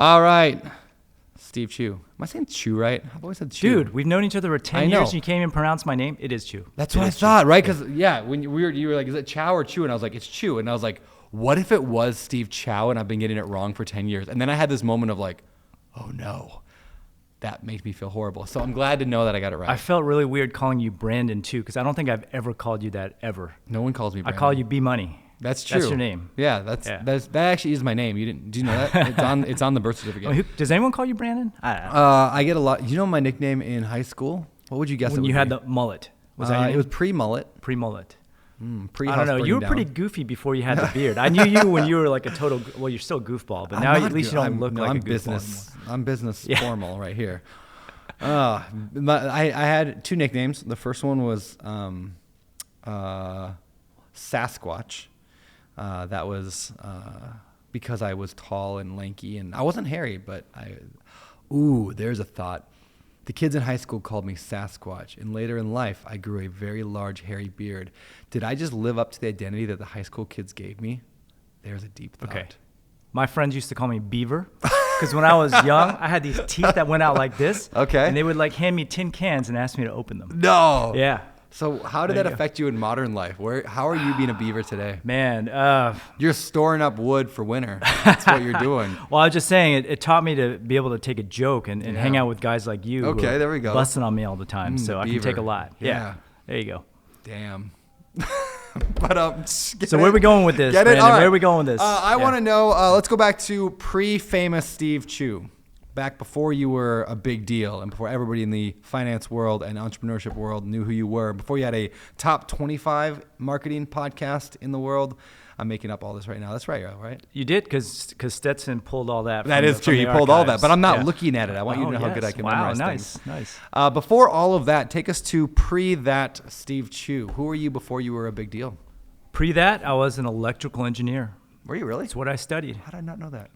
All right. Steve Chou. Am I saying Chou right? I've always said Chou. Dude, we've known each other for 10 years and you can't even pronounce my name. It is Chou. That's what I thought, right? Because, when you were like, is it Chow or Chou? And I was like, it's Chou. And I was like, what if it was Steve Chou and I've been getting it wrong for 10 years? And then I had this moment of like, oh no, that made me feel horrible. So I'm glad to know that I got it right. I felt really weird calling you Brandon too, because I don't think I've ever called you that ever. No one calls me Brandon. I call you B Money. That's true. That's your name. Yeah, that actually is my name. Do you know that? It's on the birth certificate. Does anyone call you Brandon? I don't know. I get a lot. You know my nickname in high school? What would you guess? When you had the mullet. Was that your name? It was pre-mullet. Pre-mullet. Pre-house I don't know. You were pretty goofy before you had the beard. I knew you when you were like a total. Well, you're still a goofball, but now at least you don't look like a goofball anymore. I'm business formal right here. I had two nicknames. The first one was Sasquatch. That was because I was tall and lanky, and I wasn't hairy, but there's a thought. The kids in high school called me Sasquatch, and later in life, I grew a very large hairy beard. Did I just live up to the identity that the high school kids gave me? There's a deep thought. Okay. My friends used to call me Beaver, because when I was young, I had these teeth that went out like this. Okay. And they would like hand me tin cans and ask me to open them. No. Yeah. So how did that affect you in modern life? How are you being a beaver today? Man, you're storing up wood for winter. That's what you're doing. Well, I was just saying, it taught me to be able to take a joke and hang out with guys like you. Okay, there we go. Busting on me all the time, so I can take a lot. Yeah. There you go. Damn. But so where are we going with this, Get it? Brandon? All right. Where are we going with this? I want to know. Let's go back to pre-famous Steve Chou. Back before you were a big deal and before everybody in the finance world and entrepreneurship world knew who you were, before you had a top 25 marketing podcast in the world. I'm making up all this right now. That's right? You did, because Stetson pulled all that. That is true. He pulled all that, but I'm not looking at it. I want you to know how good I can memorize things. Nice. Before all of that, take us to that Steve Chou. Who were you before you were a big deal? Pre that, I was an electrical engineer. Were you really? That's what I studied. How did I not know that?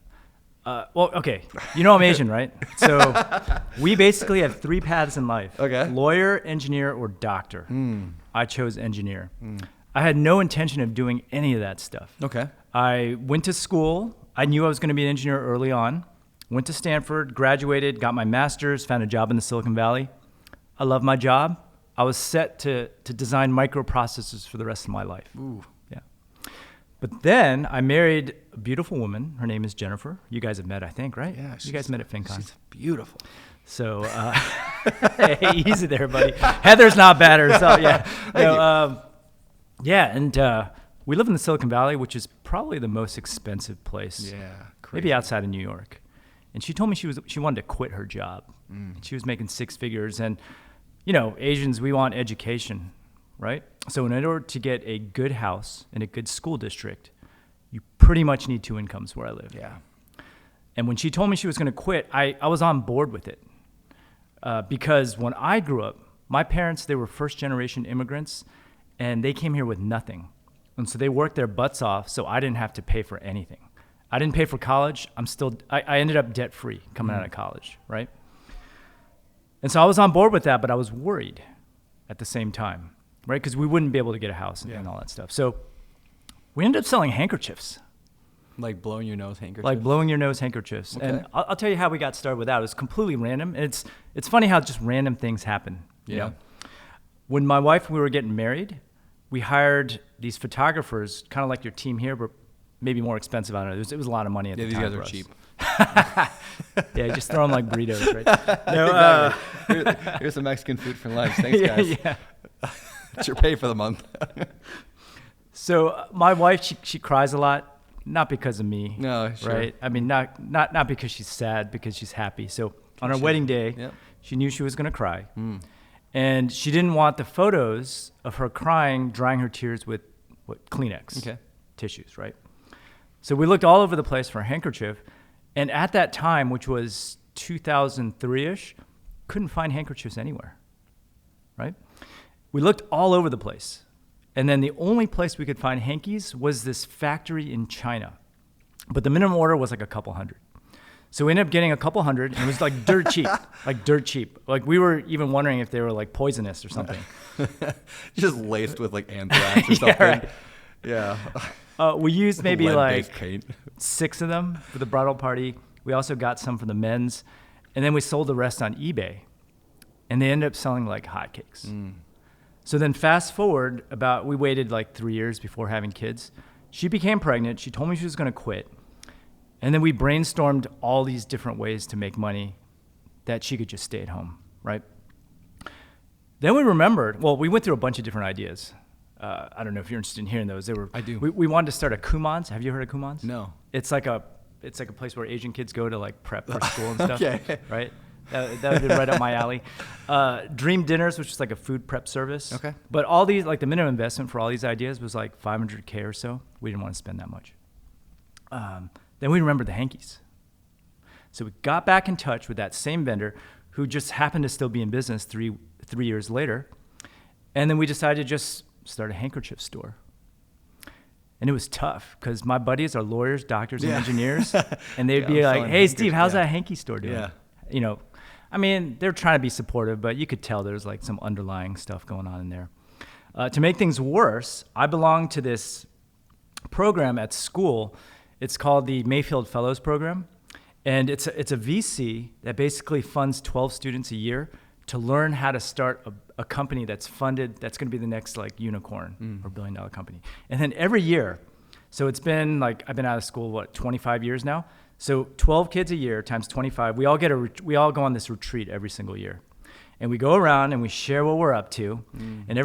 Well, okay. You know I'm Asian, right? So we basically have three paths in life. Okay. Lawyer, engineer, or doctor. I chose engineer. I had no intention of doing any of that stuff. Okay. I went to school. I knew I was going to be an engineer early on. Went to Stanford, graduated, got my master's, found a job in the Silicon Valley. I love my job. I was set to design microprocessors for the rest of my life. Ooh. Yeah. But then I married a beautiful woman. Her name is Jennifer. You guys have met, I think, right? Yeah. You guys met at FinCon. She's beautiful. So, hey, easy there, buddy. Heather's not better. So, yeah. And we live in the Silicon Valley, which is probably the most expensive place. Yeah. Crazy. Maybe outside of New York. And she told me she wanted to quit her job. She was making six figures. And, you know, Asians, we want education, right? So in order to get a good house in a good school district, you pretty much need two incomes where I live. Yeah. And when she told me she was going to quit, I was on board with it. Because when I grew up, my parents, they were first-generation immigrants, and they came here with nothing. And so they worked their butts off, so I didn't have to pay for anything. I didn't pay for college. I ended up debt-free coming out of college, right? And so I was on board with that, but I was worried at the same time, right? Because we wouldn't be able to get a house and all that stuff. So we ended up selling handkerchiefs. Like blowing your nose handkerchiefs? Like blowing your nose handkerchiefs. Okay. And I'll tell you how we got started with that. It was completely random. And it's funny how just random things happen. You know? When my wife and we were getting married, we hired these photographers, kind of like your team here, but maybe more expensive. I don't know. It was a lot of money at the time. Yeah, these guys are cheap. Yeah, just throw them like burritos, right? No, exactly. Here's some Mexican food for lunch. Thanks, guys. Yeah. It's your pay for the month. So my wife, she cries a lot. Not because of me, no, sure. Right? I mean, not because she's sad, because she's happy. So on our wedding day, she knew she was going to cry. And she didn't want the photos of her crying, drying her tears with Kleenex tissues, right? So we looked all over the place for a handkerchief. And at that time, which was 2003-ish, couldn't find handkerchiefs anywhere, right? We looked all over the place. And then the only place we could find hankies was this factory in China. But the minimum order was like a couple hundred. So we ended up getting a couple hundred, and it was like dirt cheap, Like we were even wondering if they were like poisonous or something. Just laced with like anthrax or something. Right. Yeah. We used maybe Lead-based like paint. 6 of them for the bridal party. We also got some for the men's. And then we sold the rest on eBay. And they ended up selling like hotcakes. So then fast forward we waited like 3 years before having kids. She became pregnant. She told me she was going to quit. And then we brainstormed all these different ways to make money that she could just stay at home, right? Then we remembered, we went through a bunch of different ideas. I don't know if you're interested in hearing those. I do. We wanted to start a Kumons. Have you heard of Kumons? No. It's like a place where Asian kids go to like prep for school and stuff. Okay. Right? That would be right up my alley. Dream Dinners, which is like a food prep service. Okay. But all these, like the minimum investment for all these ideas was like $500K or so. We didn't want to spend that much. Then we remembered the hankies. So we got back in touch with that same vendor who just happened to still be in business three years later. And then we decided to just start a handkerchief store. And it was tough because my buddies are lawyers, doctors, and engineers. And they'd be like, hey, Steve, how's that hanky store doing? Yeah. You know, I mean, they're trying to be supportive, but you could tell there's like some underlying stuff going on in there. To make things worse, I belong to this program at school. It's called the Mayfield Fellows Program. And it's a VC that basically funds 12 students a year to learn how to start a company that's funded, that's going to be the next like unicorn or $1 billion company. And then every year, so it's been like, I've been out of school, 25 years now? So 12 kids a year times 25, we all go on this retreat every single year. And we go around and we share what we're up to. And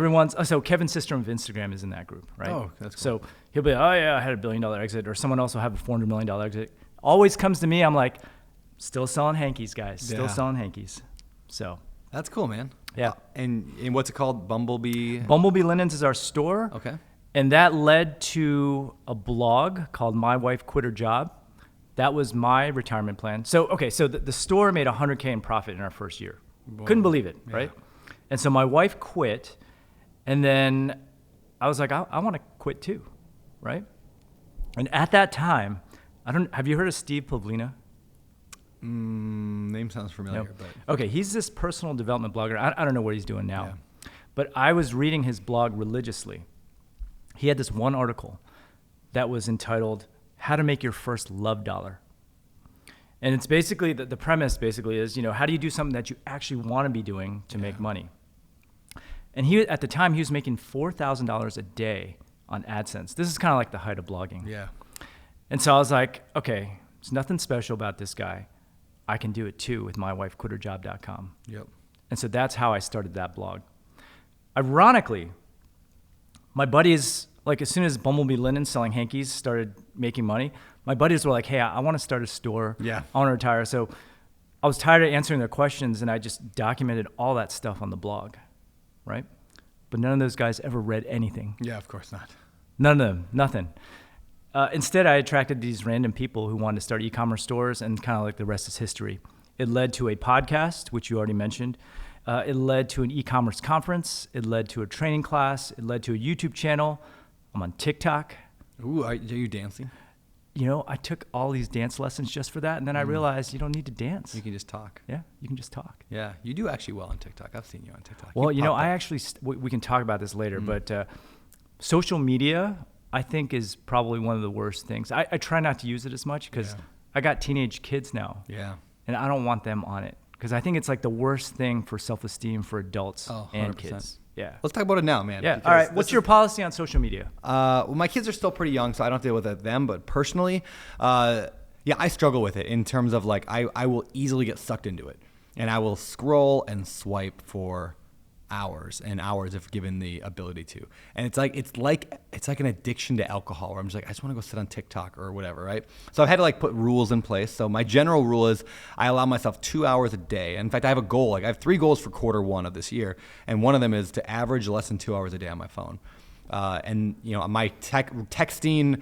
so Kevin Systrom of Instagram is in that group, right? Oh, that's cool. So he'll be like, oh yeah, I had a $1 billion exit, or someone else will have a $400 million exit. Always comes to me, I'm like, still selling hankies, guys. Still selling hankies. So that's cool, man. Yeah. And what's it called? Bumblebee Linens is our store. Okay. And that led to a blog called My Wife Quit Her Job. That was my retirement plan. So the store made $100K in profit in our first year. Whoa. Couldn't believe it, right? And so my wife quit, and then I was like, I want to quit too, right? And at that time, have you heard of Steve Pavlina? Name sounds familiar. No. But okay, he's this personal development blogger. I don't know what he's doing now. Yeah. But I was reading his blog religiously. He had this one article that was entitled, How to Make Your First Love Dollar. And it's basically, the premise basically is, how do you do something that you actually want to be doing to make money? And at the time, he was making $4,000 a day on AdSense. This is kind of like the height of blogging. Yeah. And so I was like, okay, there's nothing special about this guy. I can do it too with mywifequitherjob.com. Yep. And so that's how I started that blog. Ironically, my buddies, like as soon as Bumblebee Linen selling hankies started making money, my buddies were like, hey, I want to start a store. Yeah. I want to retire. So I was tired of answering their questions, and I just documented all that stuff on the blog, right? But none of those guys ever read anything. Yeah, of course not. None of them, nothing. Instead, I attracted these random people who wanted to start e-commerce stores, and kind of like the rest is history. It led to a podcast, which you already mentioned. It led to an e-commerce conference. It led to a training class. It led to a YouTube channel. I'm on TikTok. Ooh, are you dancing? I took all these dance lessons just for that, and then I realized you don't need to dance. You can just talk. Yeah, you can just talk. Yeah, you do actually well on TikTok. I've seen you on TikTok. Well, I actually, we can talk about this later, but social media, I think, is probably one of the worst things. I try not to use it as much because I got teenage kids now. Yeah. And I don't want them on it because I think it's like the worst thing for self-esteem for adults and kids. Yeah. Let's talk about it now, man. Yeah. All right. What's your policy on social media? Well, my kids are still pretty young, so I don't deal with them. But personally, I struggle with it in terms of like I will easily get sucked into it, and I will scroll and swipe for hours and hours if given the ability to. And it's like an addiction to alcohol where I'm just like, I just want to go sit on TikTok or whatever, right? So I've had to like put rules in place. So my general rule is I allow myself 2 hours a day. In fact, I have a goal. Like I have 3 goals for Q1 of this year. And one of them is to average less than 2 hours a day on my phone. And my texting,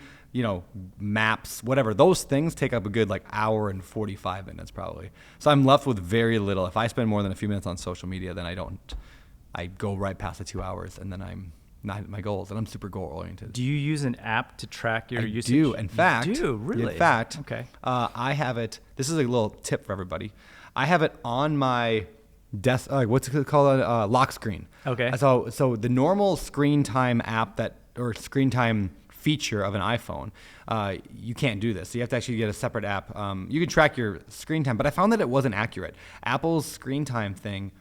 maps, whatever, those things take up a good like hour and 45 minutes probably. So I'm left with very little. If I spend more than a few minutes on social media, then I go right past the 2 hours, and then I'm not at my goals, and I'm super goal oriented. Do you use an app to track your usage? I do. In fact, okay. I have it. This is a little tip for everybody. I have it on my desk. What's it called? Lock screen. Okay. So the normal screen time app or screen time feature of an iPhone, you can't do this. So you have to actually get a separate app. You can track your screen time, but I found that it wasn't accurate. Apple's screen time thing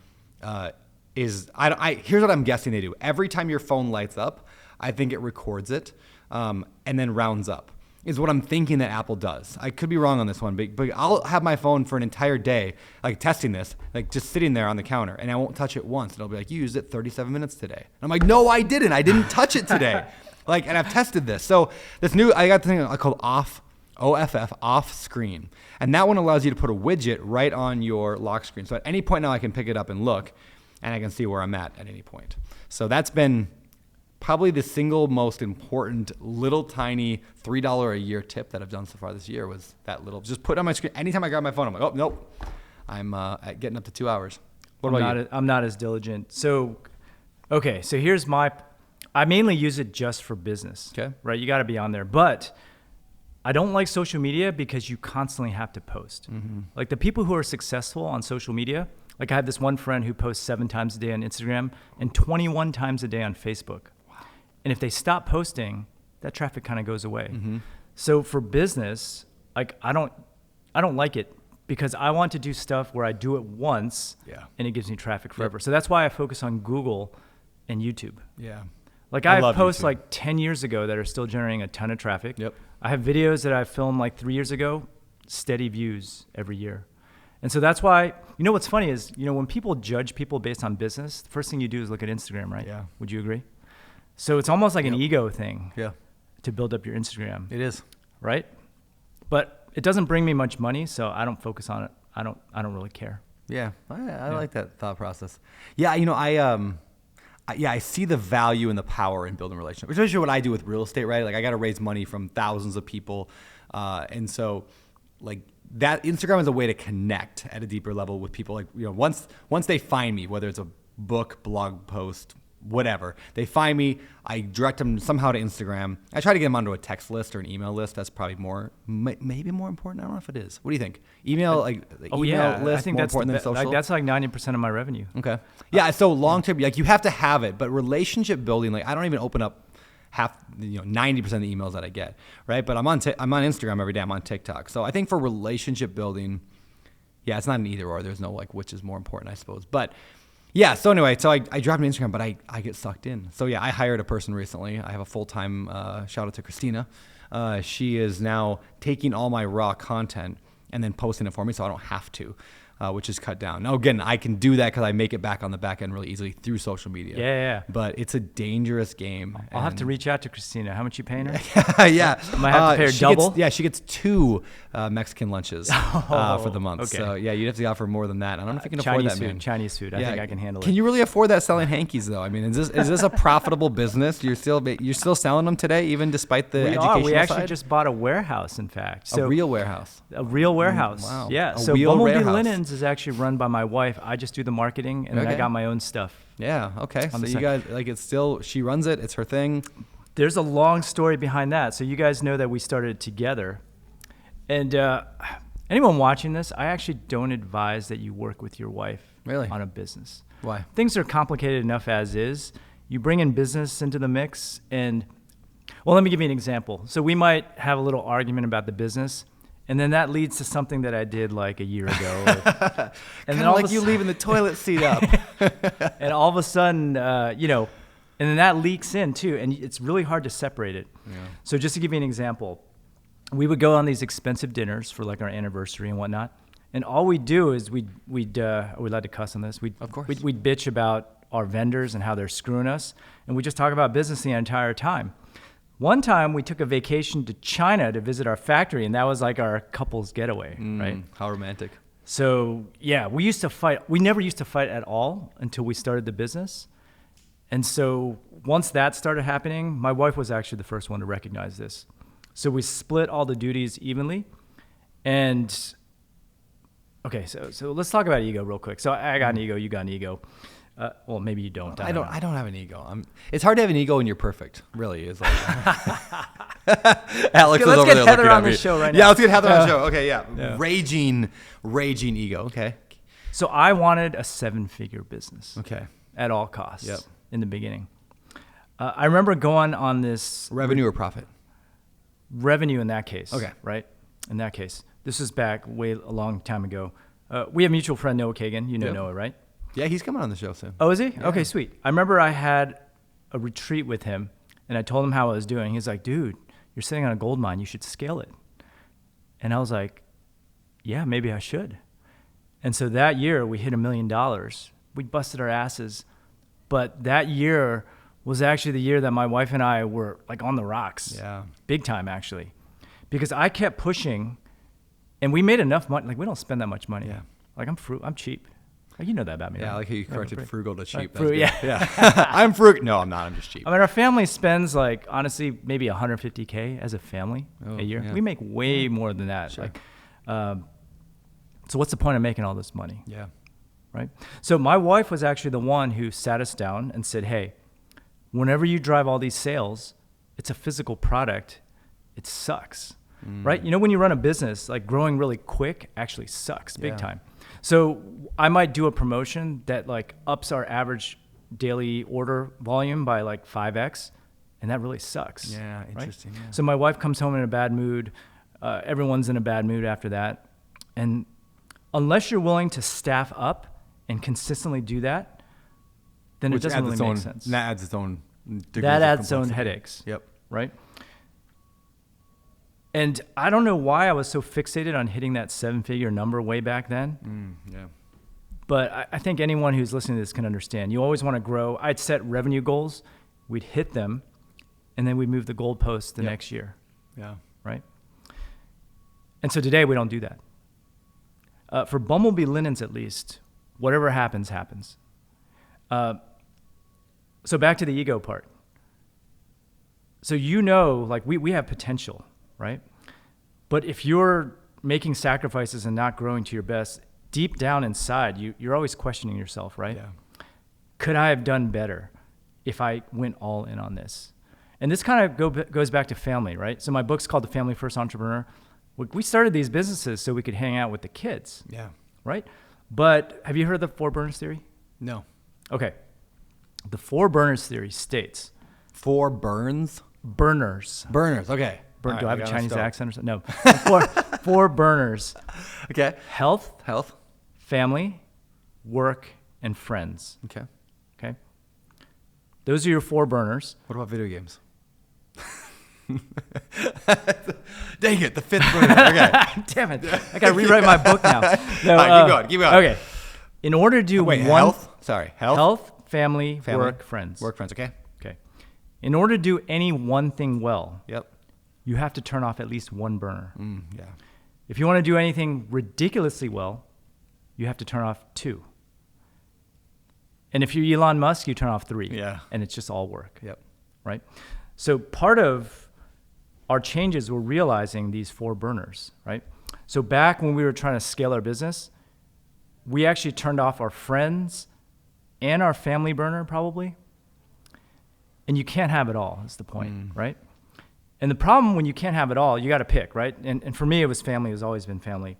here's what I'm guessing they do. Every time your phone lights up, I think it records it and then rounds up. Is what I'm thinking that Apple does. I could be wrong on this one, but I'll have my phone for an entire day, like testing this, like just sitting there on the counter, and I won't touch it once. And it'll be like, you used it 37 minutes today. And I'm like, no, I didn't. I didn't touch it today. And I've tested this. So I got the thing called off screen. And that one allows you to put a widget right on your lock screen. So at any point now I can pick it up and look, and I can see where I'm at any point. So that's been probably the single most important little tiny $3 a year tip that I've done so far this year was that little, just put it on my screen. Anytime I grab my phone, I'm like, oh, nope, I'm getting up to 2 hours. What about you? I'm not as diligent. So here's I mainly use it just for business. Okay. Right? You got to be on there. But I don't like social media because you constantly have to post. Mm-hmm. Like the people who are successful on social media, like I have this one friend who posts 7 times a day on Instagram and 21 times a day on Facebook. And if they stop posting, that traffic kind of goes away. Mm-hmm. So for business, like I don't like it because I want to do stuff where I do it once and it gives me traffic forever. Yep. So that's why I focus on Google and YouTube. Yeah. Like I have posts like 10 years ago that are still generating a ton of traffic. Yep. I have videos that I filmed like 3 years ago, steady views every year. And so that's why, what's funny is, when people judge people based on business, the first thing you do is look at Instagram, right? Yeah. Would you agree? So it's almost like an ego thing to build up your Instagram. It is. Right? But it doesn't bring me much money, so I don't focus on it. I don't really care. Yeah. I like that thought process. Yeah, I see the value and the power in building relationships, especially what I do with real estate, right? Like I got to raise money from thousands of people. And so like that Instagram is a way to connect at a deeper level with people. Like, once they find me, whether it's a book, blog post, whatever, they find me, I direct them somehow to Instagram. I try to get them onto a text list or an email list. That's probably maybe more important. I don't know if it is. What do you think? Email list I think more that's important than social? that's like 90% of my revenue. Okay. Yeah. So long term, like you have to have it, but relationship building, like I don't even open up 90% of the emails that I get, right? But I'm on Instagram every day. I'm on TikTok. So I think for relationship building, it's not an either or. There's no like which is more important, I suppose. But yeah, so anyway, I dropped an Instagram, but I get sucked in. So I hired a person recently. I have a full-time, shout out to Christina. She is now taking all my raw content and then posting it for me so I don't have to, which is cut down. Now, again, I can do that because I make it back on the back end really easily through social media. Yeah. But it's a dangerous game. I'll have to reach out to Christina. How much you paying her? Yeah. Might have to pay her double? She gets 2 Mexican lunches for the month. Okay. So, you'd have to offer more than that. I don't know if you can afford that, man. Chinese food. I think I can handle it. Can you really afford that selling hankies, though? I mean, is this a profitable business? You're still selling them today, even despite the educational side? We actually just bought a warehouse, in fact. A real warehouse? A real warehouse. Wow. Yeah. So Bumblebee Linens is actually run by my wife. I just do the marketing, and then I got my own stuff. Yeah. Okay. So you guys, like, it's still, she runs it. It's her thing. There's a long story behind that. So you guys know that we started together. And anyone watching this, I actually don't advise that you work with your wife on a business. Why? Things are complicated enough as is. You bring in business into the mix, and, well, let me give you an example. So we might have a little argument about the business, and then that leads to something that I did like a year ago. And then like you leaving the toilet seat up. And all of a sudden, and then that leaks in too. And it's really hard to separate it. Yeah. So just to give you an example, we would go on these expensive dinners for like our anniversary and whatnot. And all we do is we'd are we allowed to cuss on this? Of course. We'd bitch about our vendors and how they're screwing us. And we just talk about business the entire time. One time we took a vacation to China to visit our factory, and that was like our couple's getaway, right? How romantic. So we used to fight. We never used to fight at all until we started the business. And so once that started happening, my wife was actually the first one to recognize this. So we split all the duties evenly. And okay, so let's talk about ego real quick. So I got an ego, you got an ego. Well, maybe you don't. I don't have an ego. It's hard to have an ego when you're perfect. Really, is like. Alex is over there looking at me. Let's get Heather on the show right now. Yeah, let's get Heather on the show. Okay, yeah. Raging ego. Okay. So I wanted a 7-figure business. Okay. At all costs. Yep. In the beginning, I remember going on this revenue or profit. revenue in that case. Okay. Right? In that case. This is back a long time ago. We have a mutual friend, Noah Kagan. You know Noah, right? Yeah, he's coming on the show soon. Oh, is he? Yeah. Okay, sweet. I remember I had a retreat with him, and I told him how I was doing. He's like, dude, you're sitting on a gold mine. You should scale it. And I was like, yeah, maybe I should. And so that year, we hit $1 million. We busted our asses. But that year was actually the year that my wife and I were like on the rocks. Yeah. Big time, actually. Because I kept pushing, and we made enough money. Like, we don't spend that much money. Yeah. Like, I'm cheap. You know that about me, Yeah, right? I like how you corrected frugal to cheap. Yeah. I'm frugal. No, I'm not. I'm just cheap. I mean, our family spends like, honestly, maybe $150K as a family a year. Yeah. We make way more than that. Sure. Like, so what's the point of making all this money? Yeah. Right? So my wife was actually the one who sat us down and said, hey, whenever you drive all these sales, it's a physical product. It sucks. Right? You know, when you run a business, like growing really quick actually sucks big time. So I might do a promotion that like ups our average daily order volume by like 5x, and that really sucks. Yeah, interesting. Right? Yeah. So my wife comes home in a bad mood. Everyone's in a bad mood after that. And unless you're willing to staff up and consistently do that, then it doesn't really make sense. That adds its own headaches. Yep. Right? And I don't know why I was so fixated on hitting that 7-figure number way back then. Yeah. But I think anyone who's listening to this can understand. You always want to grow. I'd set revenue goals. We'd hit them, and then we'd move the goalposts the next year. Yeah. Right? And so today we don't do that. For Bumblebee Linens, at least, whatever happens, happens. So back to the ego part. So like we have potential, right? But if you're making sacrifices and not growing to your best, deep down inside, you're always questioning yourself, right? Yeah. Could I have done better if I went all in on this? And this kind of goes back to family, right? So my book's called The Family First Entrepreneur. We started these businesses so we could hang out with the kids. Yeah. Right? But have you heard of the 4 burners theory? No. Okay. The 4 burners theory states 4 burns? Burners. Burners. Okay. Do All right, I have a Chinese start. accent or something? No. 4 burners. Okay. Health, Health. family, work, and friends. Okay. Okay? Those are your 4 burners. What about video games? Dang it, the 5th burner. Okay. Damn it. I got to rewrite my book now. No, All right, keep going. Okay. In order to do health? Sorry. Health, family, work, friends. Work, friends. Okay. Okay. In order to do any one thing well, Yep. you have to turn off at least 1 burner. Yeah. If you want to do anything ridiculously well, you have to turn off 2. And if you're Elon Musk, you turn off 3. Yeah. And it's just all work. Yep. Right? So part of our changes were realizing these 4 burners, right? So back when we were trying to scale our business, we actually turned off our friends and our family burner probably. And you can't have it all, is the point, right? And the problem when you can't have it all, you got to pick, right? And for me, it was family. It's always been family.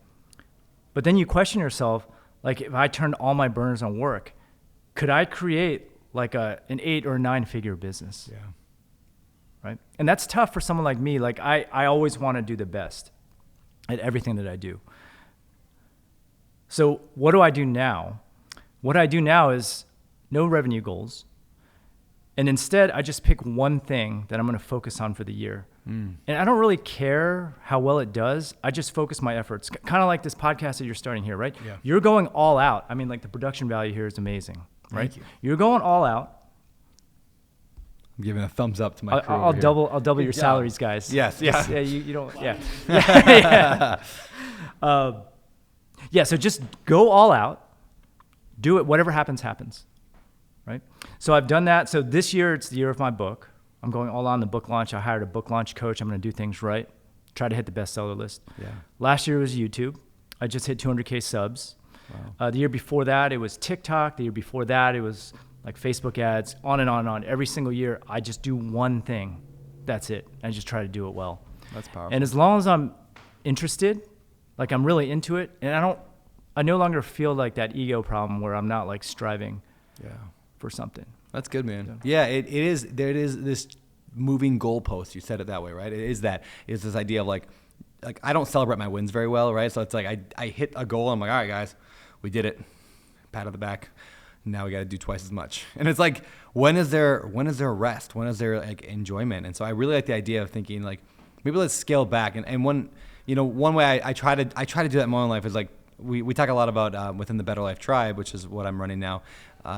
But then you question yourself, like if I turned all my burners on work, could I create like an 8 or 9-figure business? Yeah. Right? And that's tough for someone like me. Like I always want to do the best at everything that I do. So what do I do now? What I do now is no revenue goals. And instead, I just pick one thing that I'm going to focus on for the year. And I don't really care how well it does. I just focus my efforts. Kind of like this podcast that you're starting here, right? Yeah. You're going all out. I mean, like the production value here is amazing, right? Thank you. You're going all out. I'm giving a thumbs up to my crew. I'll double your job. salaries, guys. Yes, yeah. Yeah, you don't, yeah. Yeah, so just go all out. Do it. Whatever happens, happens. Right? So I've done that. So this year, it's the year of my book. I'm going all on the book launch. I hired a book launch coach. I'm going to do things right. Try to hit the bestseller list. Yeah. Last year was YouTube. I just hit 200K subs. Wow. The year before that, it was TikTok. The year before that, it was like Facebook ads, on and on and on. Every single year, I just do one thing. That's it. I just try to do it well. That's powerful. And as long as I'm interested, like I'm really into it, and I no longer feel like that ego problem where I'm not like striving Yeah. for something. That's good, man. Yeah, it is. There it is. moving goalposts. You said it that way, right? It is this idea of like I don't celebrate my wins very well, right? So it's like I hit a goal. I'm like, all right, guys, we did it. Pat on the back. Now we got to do twice as much. And it's like, when is there rest? When is there like enjoyment? And so I really like the idea of thinking like, maybe let's scale back. And one way I try to do that in my own life is like, we talk a lot about within the Better Life Tribe, which is what I'm running now,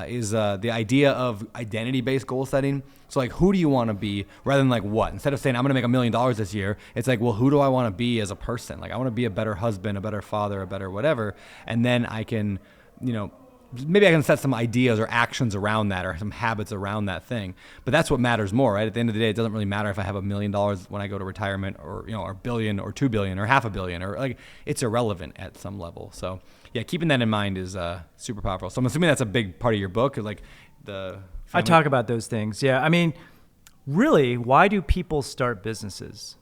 is the idea of identity-based goal setting. So like, who do you want to be rather than like what? Instead of saying, I'm going to make $1 million this year, it's like, well, who do I want to be as a person? Like, I want to be a better husband, a better father, a better whatever. And then I can, maybe I can set some ideas or actions around that or some habits around that thing. But that's what matters more, right? At the end of the day, it doesn't really matter if I have $1 million when I go to retirement or, or $1 billion or $2 billion or $500 million, or like, it's irrelevant at some level. So yeah, keeping that in mind is super powerful. So I'm assuming that's a big part of your book, like the family. I talk about those things. Yeah. I mean, really, why do people start businesses?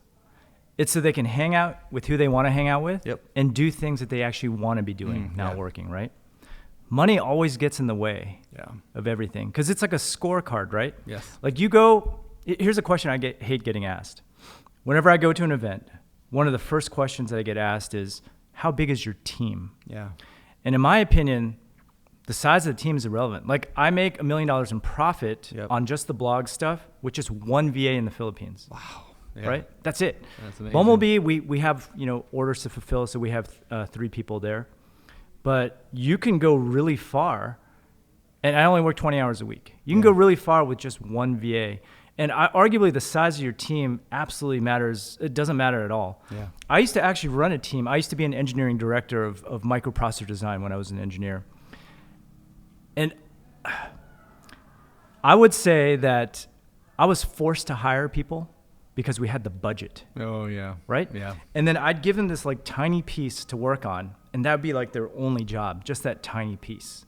It's so they can hang out with who they want to hang out with. Yep. And do things that they actually want to be doing, not working, right? Money always gets in the way of everything because it's like a scorecard, right? Yes. Like here's a question I hate getting asked. Whenever I go to an event, one of the first questions that I get asked is, how big is your team? Yeah. And in my opinion, the size of the team is irrelevant. Like, I make $1 million in profit on just the blog stuff with just one VA in the Philippines. Wow. Yeah. Right? That's it. That's amazing. Bumblebee, we have, orders to fulfill, so we have 3 people there. But you can go really far, and I only work 20 hours a week. You can go really far with just one VA. And arguably the size of your team absolutely matters. It doesn't matter at all. Yeah. I used to actually run a team. I used to be an engineering director of microprocessor design when I was an engineer. And I would say that I was forced to hire people because we had the budget. Oh, yeah. Right? Yeah. And then I'd give them this like tiny piece to work on, and that would be like their only job, just that tiny piece.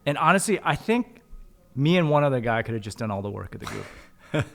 And honestly, I think me and one other guy could have just done all the work of the group.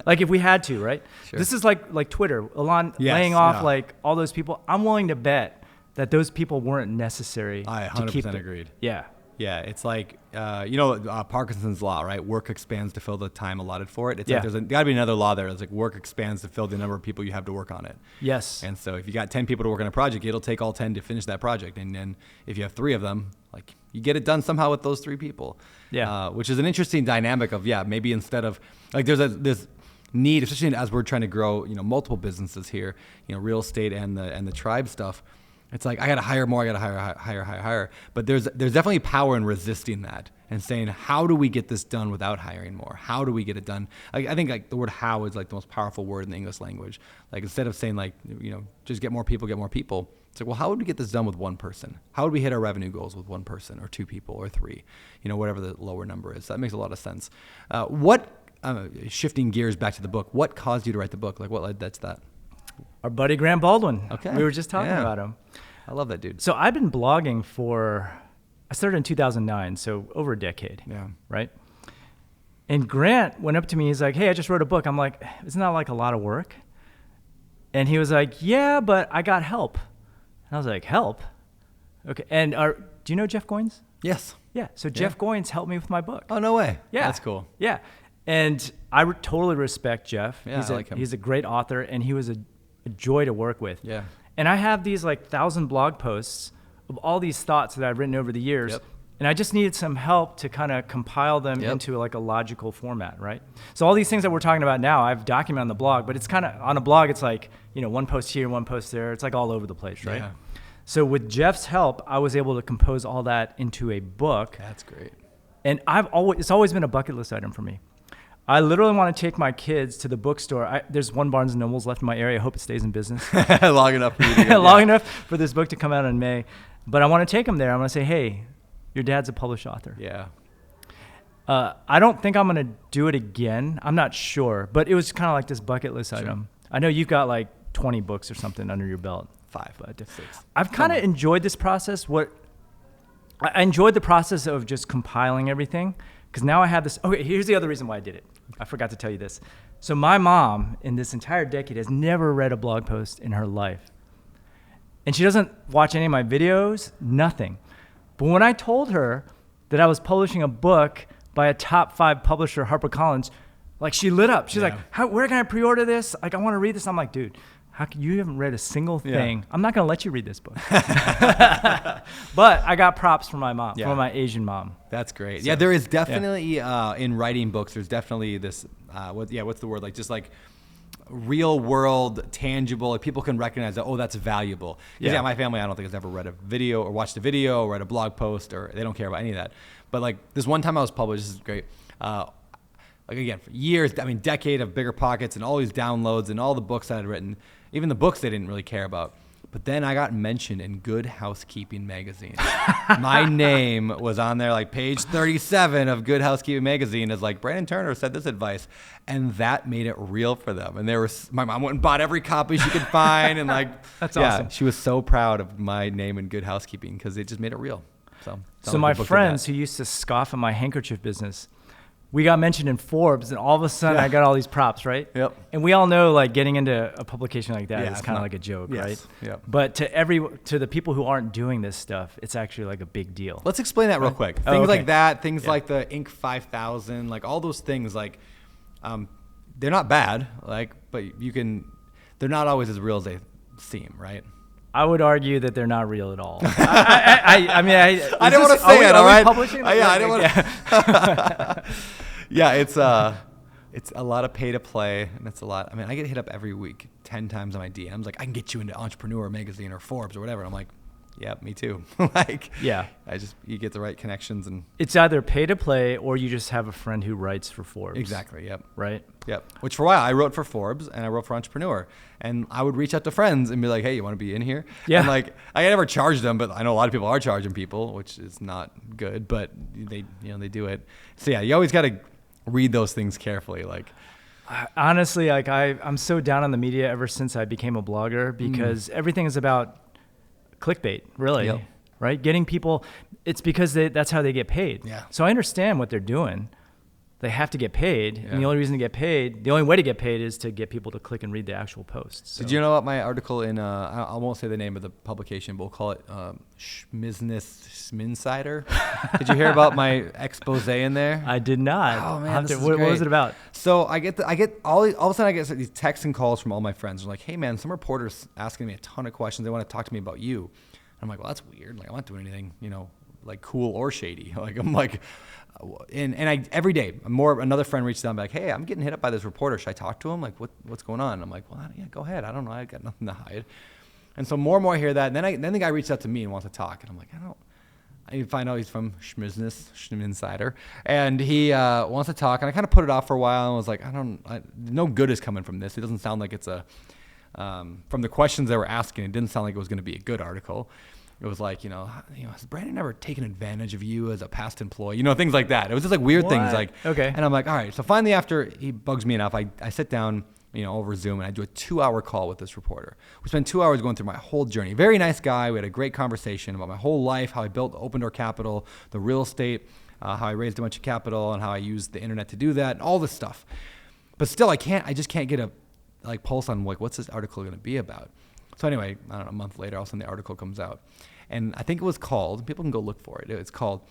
Like, if we had to, right? Sure. This is like Twitter. Elon laying off like all those people. I'm willing to bet that those people weren't necessary. I 100% agreed. Yeah. Yeah, it's like, Parkinson's Law, right? Work expands to fill the time allotted for it. It's like there's got to be another law there. It's like work expands to fill the number of people you have to work on it. Yes. And so if you got 10 people to work on a project, it'll take all 10 to finish that project. And then if you have 3 of them, like, you get it done somehow with those 3 people. Yeah. Which is an interesting dynamic of, maybe instead of, like, there's this need, especially as we're trying to grow, multiple businesses here, real estate and the tribe stuff. It's like, I got to hire more. I got to hire. But there's definitely power in resisting that and saying, how do we get this done without hiring more? How do we get it done? I think like the word how is like the most powerful word in the English language. Like, instead of saying like, just get more people. It's like, well, how would we get this done with one person? How would we hit our revenue goals with one person or 2 people or 3? Whatever the lower number is. That makes a lot of sense. Shifting gears back to the book, what caused you to write the book? Like, what led to that? Our buddy Grant Baldwin. Okay. We were just talking about him. I love that dude. So I've been blogging I started in 2009, so over a decade. Yeah. Right? And Grant went up to me. He's like, hey, I just wrote a book. I'm like, isn't that like a lot of work? And he was like, yeah, but I got help. And I was like, help? Okay. And do you know Jeff Goins? Yes. Yeah. So Jeff Goins helped me with my book. Oh, no way. Yeah. That's cool. Yeah. And I totally respect Jeff. Yeah, I like him. He's a great author, and he was a joy to work with. Yeah. And I have these like 1,000 blog posts of all these thoughts that I've written over the years. Yep. And I just needed some help to kind of compile them into like a logical format, right? So all these things that we're talking about now, I've documented on the blog, but it's kind of, on a blog, it's like, one post here, one post there. It's like all over the place, right? Yeah. So with Jeff's help, I was able to compose all that into a book. That's great. And it's always been a bucket list item for me. I literally want to take my kids to the bookstore. There's one Barnes & Noble's left in my area. I hope it stays in business. Long enough for you to get Long enough for this book to come out in May. But I want to take them there. I'm going to say, hey, your dad's a published author. Yeah. I don't think I'm going to do it again. I'm not sure. But it was kind of like this bucket list item. I know you've got like 20 books or something under your belt. 5, but 6. I've kind of enjoyed this process. I enjoyed the process of just compiling everything. Because now I have this. Okay, here's the other reason why I did it. I forgot to tell you this. So my mom, in this entire decade, has never read a blog post in her life. And she doesn't watch any of my videos, nothing. But when I told her that I was publishing a book by a top 5 publisher, HarperCollins, Like she lit up. She's like, where can I pre-order this? Like, I want to read this. I'm like, dude, how can you haven't read a single thing? I'm not going to let you read this book. But I got props from my mom, from my Asian mom. That's great. So, there is definitely in writing books, there's definitely this, what's the word? Like just like real world, tangible, like people can recognize that, oh, that's valuable. My family, I don't think has ever read a video or watched a video or read a blog post, or they don't care about any of that. But like this one time I was published, this is great. Like again, for years, I mean, decade of Bigger Pockets and all these downloads and all the books I had written, even the books they didn't really care about. But then I got mentioned in Good Housekeeping magazine. My name was on there, like page 37 of Good Housekeeping magazine, as like Brandon Turner said this advice, and that made it real for them. And my mom went and bought every copy she could find, and like that's awesome. She was so proud of my name in Good Housekeeping because it just made it real. So my friends who used to scoff at my handkerchief business, we got mentioned in Forbes, and all of a sudden I got all these props, right? Yep. And we all know, like, getting into a publication like that is kind of like a joke, right? Yep. But to the people who aren't doing this stuff, it's actually like a big deal. Let's explain that real quick. Things like that, things like the Inc. 5000, like all those things, like they're not bad, like, but they're not always as real as they seem, right? I would argue that they're not real at all. I mean, I didn't want to say it, all right? Publishing? I didn't want to. Yeah, it's a lot of pay to play, and it's a lot. I mean, I get hit up every week 10 times on my DMs, like, I can get you into Entrepreneur magazine or Forbes or whatever. And I'm like, yeah, me too. You get the right connections, and it's either pay to play or you just have a friend who writes for Forbes. Exactly. Yep. Right. Yep. Which for a while I wrote for Forbes and I wrote for Entrepreneur, and I would reach out to friends and be like, hey, you want to be in here? Yeah. And like, I never charged them, but I know a lot of people are charging people, which is not good, but they do it. So yeah, you always got to read those things carefully. Like, honestly, like I'm so down on the media ever since I became a blogger, because everything is about clickbait, really, right? Getting people, it's because that's how they get paid. Yeah. So I understand what they're doing. They have to get paid, and the only reason to get paid, the only way to get paid is to get people to click and read the actual posts. So. Did you know about my article in, I won't say the name of the publication, but we'll call it Schmizness Schminsider. Did you hear about my expose in there? I did not. Oh man, what was it about? So I get all of a sudden I get these texts and calls from all my friends. They're like, hey man, some reporters asking me a ton of questions. They want to talk to me about you. And I'm like, well, that's weird. Like, I'm not doing anything, like cool or shady. Like, I'm like, and I every day another friend reaches out and be like, hey, I'm getting hit up by this reporter. Should I talk to him? Like, what's going on? And I'm like, well, yeah, go ahead. I don't know. I got nothing to hide. And so more and more I hear that. And then the guy reaches out to me and wants to talk. And I'm like, I find out he's from Schminsider, and he wants to talk. And I kind of put it off for a while and was like, no good is coming from this. It doesn't sound like it's from the questions they were asking, it didn't sound like it was going to be a good article. It was like, has Brandon ever taken advantage of you as a past employee? Things like that. It was just like weird things. Like, okay. And I'm like, all right. So finally, after he bugs me enough, I sit down, over Zoom, and I do a 2-hour call with this reporter. We spent 2 hours going through my whole journey. Very nice guy. We had a great conversation about my whole life, how I built Open Door Capital, the real estate, how I raised a bunch of capital, and how I used the internet to do that, and all this stuff. But still, I just can't get a pulse on what's this article going to be about. So anyway, I don't know, a month later, all of a sudden the article comes out. And I think it was called, people can go look for it. It's called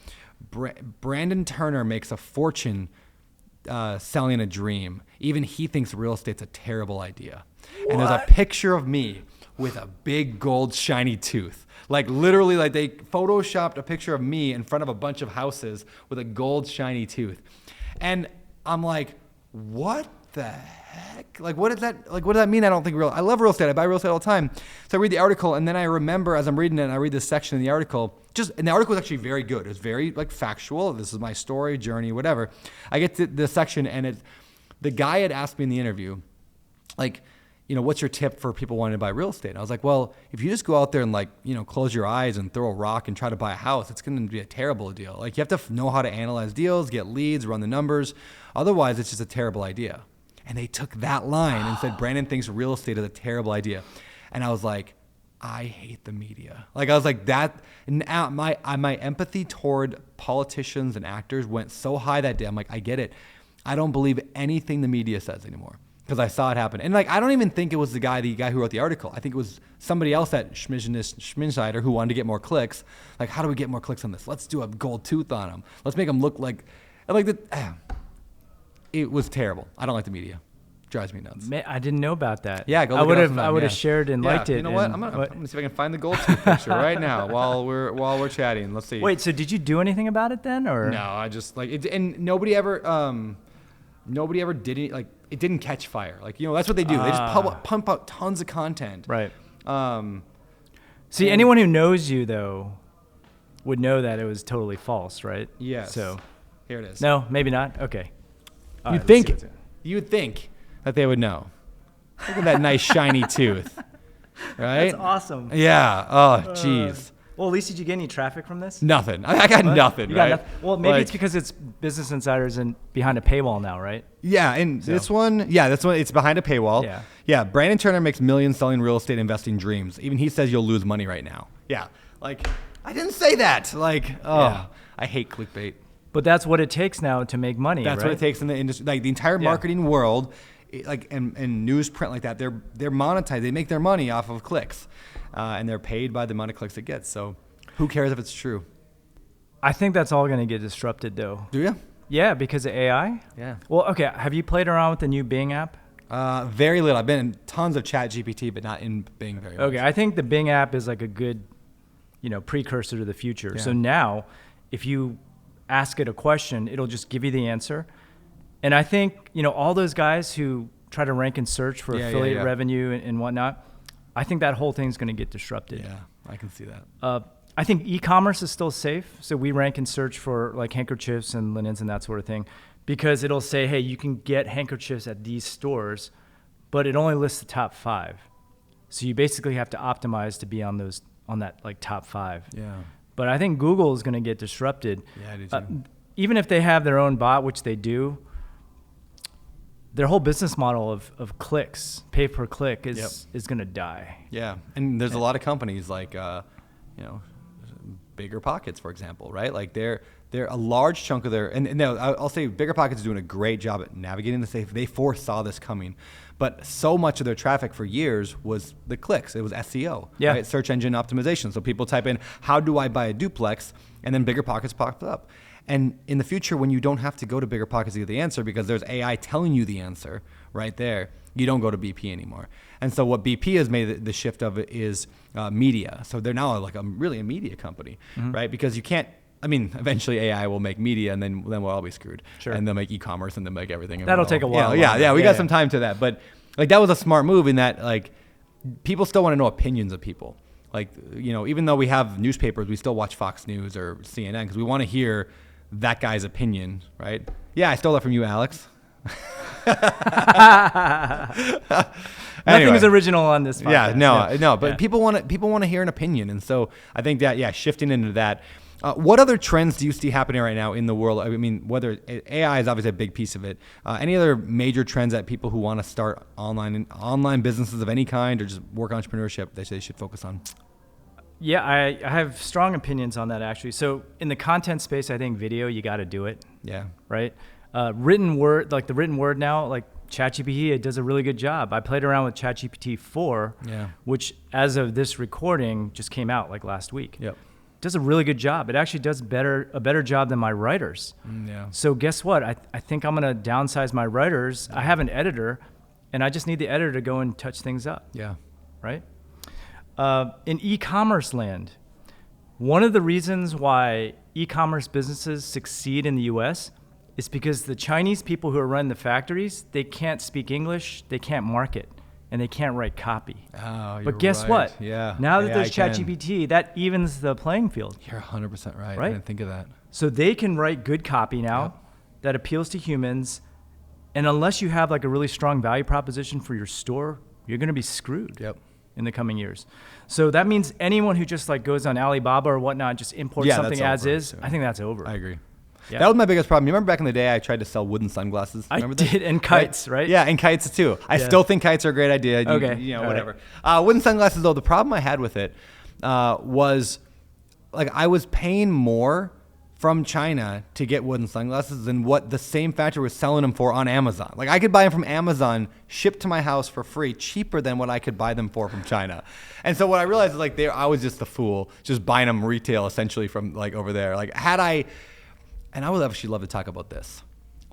Brandon Turner Makes a Fortune Selling a Dream. Even he thinks real estate's a terrible idea. What? And there's a picture of me with a big gold shiny tooth. Like literally, like they photoshopped a picture of me in front of a bunch of houses with a gold shiny tooth. And I'm like, what the heck? Like, what does that mean? I don't think I love real estate. I buy real estate all the time. So I read the article, and then I remember as I'm reading it, and I read this section in the article, and the article was actually very good. It was very factual. This is my story, journey, whatever. I get to the section, and the guy had asked me in the interview, what's your tip for people wanting to buy real estate? And I was like, well, if you just go out there and close your eyes and throw a rock and try to buy a house, it's going to be a terrible deal. Like, you have to know how to analyze deals, get leads, run the numbers. Otherwise, it's just a terrible idea. And they took that line and said, Brandon thinks real estate is a terrible idea. And I was like, I hate the media. Like, I was like, that, my empathy toward politicians and actors went so high that day. I'm like, I get it. I don't believe anything the media says anymore, because I saw it happen. And I don't even think it was the guy who wrote the article. I think it was somebody else at Schminsider who wanted to get more clicks. Like, how do we get more clicks on this? Let's do a gold tooth on him. Let's make him look like it was terrible. I don't like the media. Drives me nuts. I didn't know about that. Yeah, go I look would it up have. sometime, I would have yeah. shared and liked it. You know what? I'm gonna see if I can find the gold tooth picture right now while we're chatting. Let's see. Wait, so did you do anything about it then, or no? I just like it, and nobody ever did it. Like it didn't catch fire. Like that's what they do. They just pump out tons of content. Right. See, anyone who knows you though would know that it was totally false, right? Yes. So here it is. No, maybe not. Okay. You would think that they would know. Look at that nice shiny tooth, right? That's awesome. Yeah. Oh, jeez. Well, at least did you get any traffic from this? Nothing. I got nothing. You right? got nothing. Well, maybe it's because it's Business Insiders and behind a paywall now, right? Yeah, and this one, it's behind a paywall. Yeah. Yeah. Brandon Turner makes millions selling real estate investing dreams. Even he says you'll lose money right now. Yeah. Like I didn't say that. Like, I hate clickbait. But that's what it takes now to make money. That's right? what it takes in the industry. Like the entire marketing world, like and newsprint like that, they're monetized. They make their money off of clicks, and they're paid by the amount of clicks it gets. So, who cares if it's true? I think that's all going to get disrupted, though. Do you? Yeah, because of AI. Yeah. Well, okay. Have you played around with the new Bing app? Very little. I've been in tons of Chat GPT, but not in Bing very much. Okay, I think the Bing app is like a good, precursor to the future. Yeah. So now, if you ask it a question, it'll just give you the answer. And I think, all those guys who try to rank and search for affiliate revenue and whatnot, I think that whole thing's going to get disrupted. Yeah, I can see that. I think e-commerce is still safe. So we rank and search for like handkerchiefs and linens and that sort of thing, because it'll say, hey, you can get handkerchiefs at these stores, but it only lists the top 5. So you basically have to optimize to be on that like top 5. Yeah. But I think Google is going to get disrupted. Yeah, I do too. Even if they have their own bot, which they do, their whole business model of clicks, pay per click, is going to die. Yeah, and there's a lot of companies like, Bigger Pockets, for example, right? Like they're a large chunk of their, and I'll say Bigger Pockets is doing a great job at navigating this. They foresaw this coming. But so much of their traffic for years was the clicks. It was SEO, right? Search engine optimization. So people type in, how do I buy a duplex? And then Bigger Pockets pops up. And in the future, when you don't have to go to Bigger Pockets to get the answer because there's AI telling you the answer right there, you don't go to BP anymore. And so what BP has made the shift of it is media. So they're now like really a media company, right? Because you can't, eventually AI will make media, and then we'll all be screwed. Sure. And they'll make e-commerce, and they'll make everything. That'll take a while. Yeah. We got some time to that, but like that was a smart move in that like people still want to know opinions of people. Like even though we have newspapers, we still watch Fox News or CNN because we want to hear that guy's opinion, right? Yeah, I stole that from you, Alex. Nothing is original on this podcast. Yeah, no. But people want to hear an opinion, and so I think that shifting into that. What other trends do you see happening right now in the world? Whether AI is obviously a big piece of it. Any other major trends that people who want to start online businesses of any kind or just work entrepreneurship they should focus on? Yeah, I have strong opinions on that actually. So in the content space, I think video, you got to do it. Yeah. Right. Written word, like the written word now, like ChatGPT, it does a really good job. I played around with ChatGPT 4, which as of this recording just came out like last week. Yep. Does a really good job. It actually does a better job than my writers. Yeah. So guess what? I think I'm going to downsize my writers. I have an editor, and I just need the editor to go and touch things up. Yeah. Right? In e-commerce land, one of the reasons why e-commerce businesses succeed in the U.S. is because the Chinese people who are running the factories, they can't speak English, they can't market, and they can't write copy. Oh, but guess what? Yeah. Now that there's ChatGPT, that evens the playing field. You're 100% right. I didn't think of that. So they can write good copy now that appeals to humans, and unless you have like a really strong value proposition for your store, you're going to be screwed. Yep. In the coming years. So that means anyone who just like goes on Alibaba or whatnot, just imports something as is, too. I think that's over. I agree. Yeah. That was my biggest problem. You remember back in the day I tried to sell wooden sunglasses? Remember I did, and kites, right? Yeah, and kites too. I still think kites are a great idea. Okay. Whatever. Right. Wooden sunglasses though, the problem I had with it was like I was paying more from China to get wooden sunglasses than what the same factory was selling them for on Amazon. Like I could buy them from Amazon, shipped to my house for free, cheaper than what I could buy them for from China. And so what I realized is like I was just a fool, just buying them retail essentially from like over there. Like and I would actually love to talk about this.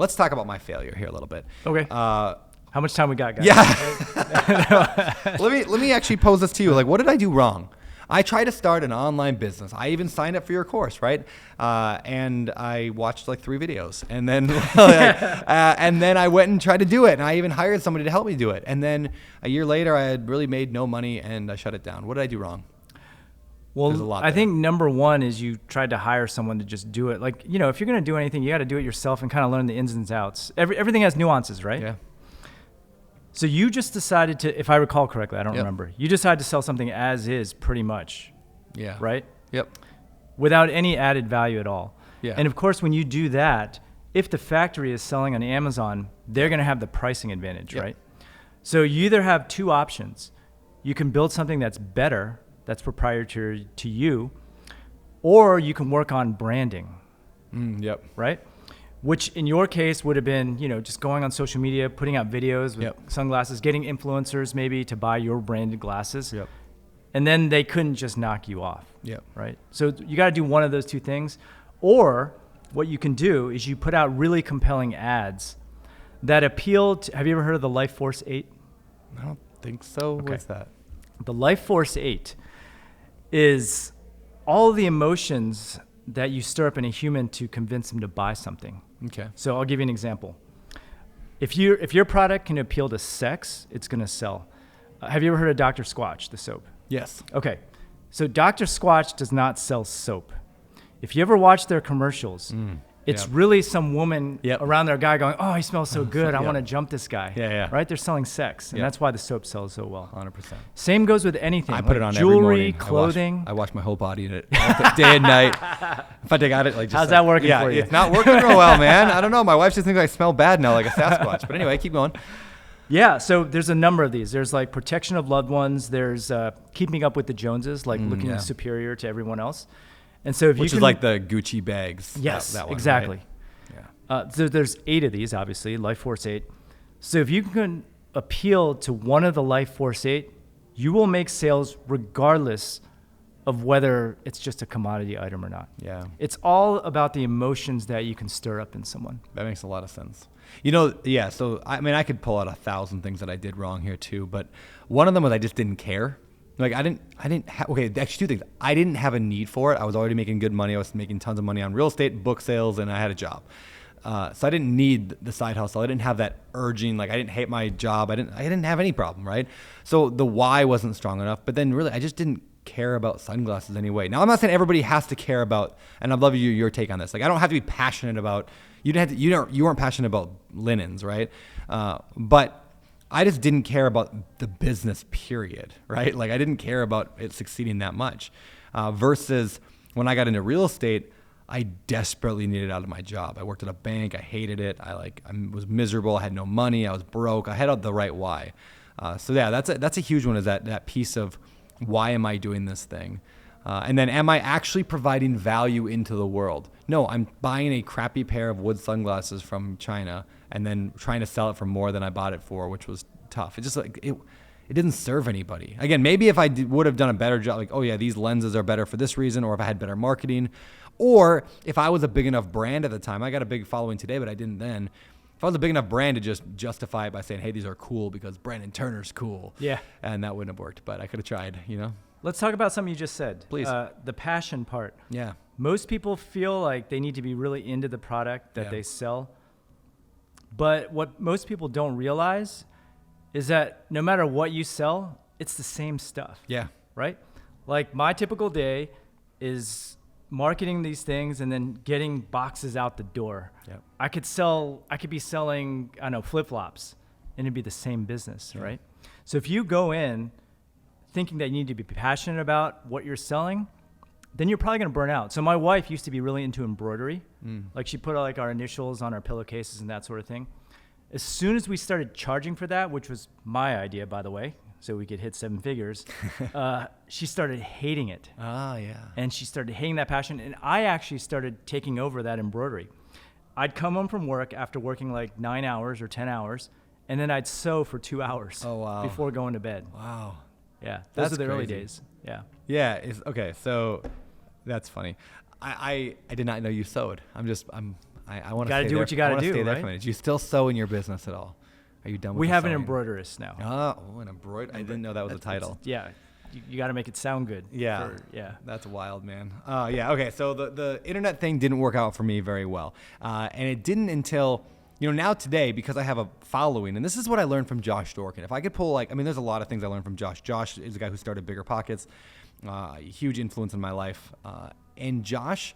let's talk about my failure here a little bit. Okay. How much time we got, guys? Yeah. Let me actually pose this to you. Like, what did I do wrong? I tried to start an online business. I even signed up for your course, right? And I watched like 3 videos, and then and then I went and tried to do it, and I even hired somebody to help me do it. And then a year later, I had really made no money, and I shut it down. What did I do wrong? Well, I think number one is you tried to hire someone to just do it. Like, if you're going to do anything, you got to do it yourself and kind of learn the ins and outs. Everything has nuances, right? Yeah. So you just decided to, if I recall correctly, I don't remember, you decided to sell something as is pretty much. Yeah. Right? Yep. Without any added value at all. Yeah. And of course, when you do that, if the factory is selling on Amazon, they're going to have the pricing advantage, right? So you either have 2 options. You can build something that's better, that's proprietary to you, or you can work on branding. Yep. Right? Which in your case would have been, just going on social media, putting out videos with sunglasses, getting influencers maybe to buy your branded glasses. Yep. And then they couldn't just knock you off. Yep. Right? So you got to do one of those 2 things. Or what you can do is you put out really compelling ads that appeal to, have you ever heard of the Life Force 8? I don't think so. Okay. What's that? The Life Force 8 is all the emotions that you stir up in a human to convince them to buy something. Okay. So I'll give you an example. If your product can appeal to sex, it's going to sell. Have you ever heard of Dr. Squatch, the soap? Yes. Okay. So Dr. Squatch does not sell soap. If you ever watch their commercials, it's really some woman around their guy going, oh, he smells so good. I want to jump this guy. Yeah. Right? They're selling sex. And that's why the soap sells so well. 100%. Same goes with anything. I put it on jewelry, every morning. Clothing. I wash my whole body in it day and night. In fact, I got it How's that working for you? It's not working real well, man. I don't know. My wife just thinks I smell bad now like a Sasquatch. But anyway, keep going. Yeah, so there's a number of these. There's like protection of loved ones. There's keeping up with the Joneses, like looking superior to everyone else. And so Which is like the Gucci bags. Yes, that one, exactly. Right? Yeah. So there's 8 of these, obviously, Life Force 8. So if you can appeal to one of the Life Force 8, you will make sales regardless of whether it's just a commodity item or not. Yeah. It's all about the emotions that you can stir up in someone. That makes a lot of sense. So I could pull out 1,000 things that I did wrong here too, but one of them was I just didn't care. Like actually 2 things. I didn't have a need for it. I was already making good money. I was making tons of money on real estate, book sales, and I had a job. So I didn't need the side hustle. I didn't have that urging, like I didn't hate my job. I didn't have any problem, right? So the why wasn't strong enough, but then really I just didn't care about sunglasses anyway. Now I'm not saying everybody has to care about, and I'd love your take on this. Like I don't have to be passionate about, you weren't passionate about linens, right? But I just didn't care about the business period, right? Like I didn't care about it succeeding that much. Versus when I got into real estate, I desperately needed out of my job. I worked at a bank. I hated it. I was miserable. I had no money. I was broke. I had the right why. So yeah, that's a huge one, is that piece of why am I doing this thing? And then am I actually providing value into the world? No, I'm buying a crappy pair of wood sunglasses from China and then trying to sell it for more than I bought it for, which was tough. It just it didn't serve anybody. Again, maybe if I would have done a better job, like, oh yeah, these lenses are better for this reason, or if I had better marketing, or if I was a big enough brand at the time. I got a big following today, but I didn't then. If I was a big enough brand to just justify it by saying, hey, these are cool because Brandon Turner's cool. Yeah. And that wouldn't have worked, but I could have tried, Let's talk about something you just said. Please. The passion part. Yeah. Most people feel like they need to be really into the product that they sell. But what most people don't realize is that no matter what you sell, it's the same stuff. Yeah. Right? Like my typical day is marketing these things and then getting boxes out the door. Yep. I could be selling, I don't know, flip-flops, and it'd be the same business, right? So if you go in thinking that you need to be passionate about what you're selling, then you're probably going to burn out. So my wife used to be really into embroidery. Like she put like our initials on our pillowcases and that sort of thing. As soon as we started charging for that, which was my idea, by the way, so we could hit 7 figures, she started hating it. Ah, yeah. And she started hating that passion. And I actually started taking over that embroidery. I'd come home from work after working like 9 hours or 10 hours, and then I'd sew for 2 hours before going to bed. Wow. Yeah, those are the early crazy. days. Yeah. Yeah. Okay. So that's funny. I did not know you sewed. I'm I want to gotta do what you gotta do, stay there right? for a minute. Do you still sew in your business at all? Are you done with We the have an sewing? embroiderist now. Oh, an embroider. I didn't know that was a title. Yeah. You got to make it sound good. Yeah. Yeah. That's wild, man. Yeah. Okay. So the internet thing didn't work out for me very well. And it didn't until, now today, because I have a following, and this is what I learned from Josh Dorkin. If I could pull there's a lot of things I learned from Josh. Josh is the guy who started Bigger Pockets, huge influence in my life. And Josh,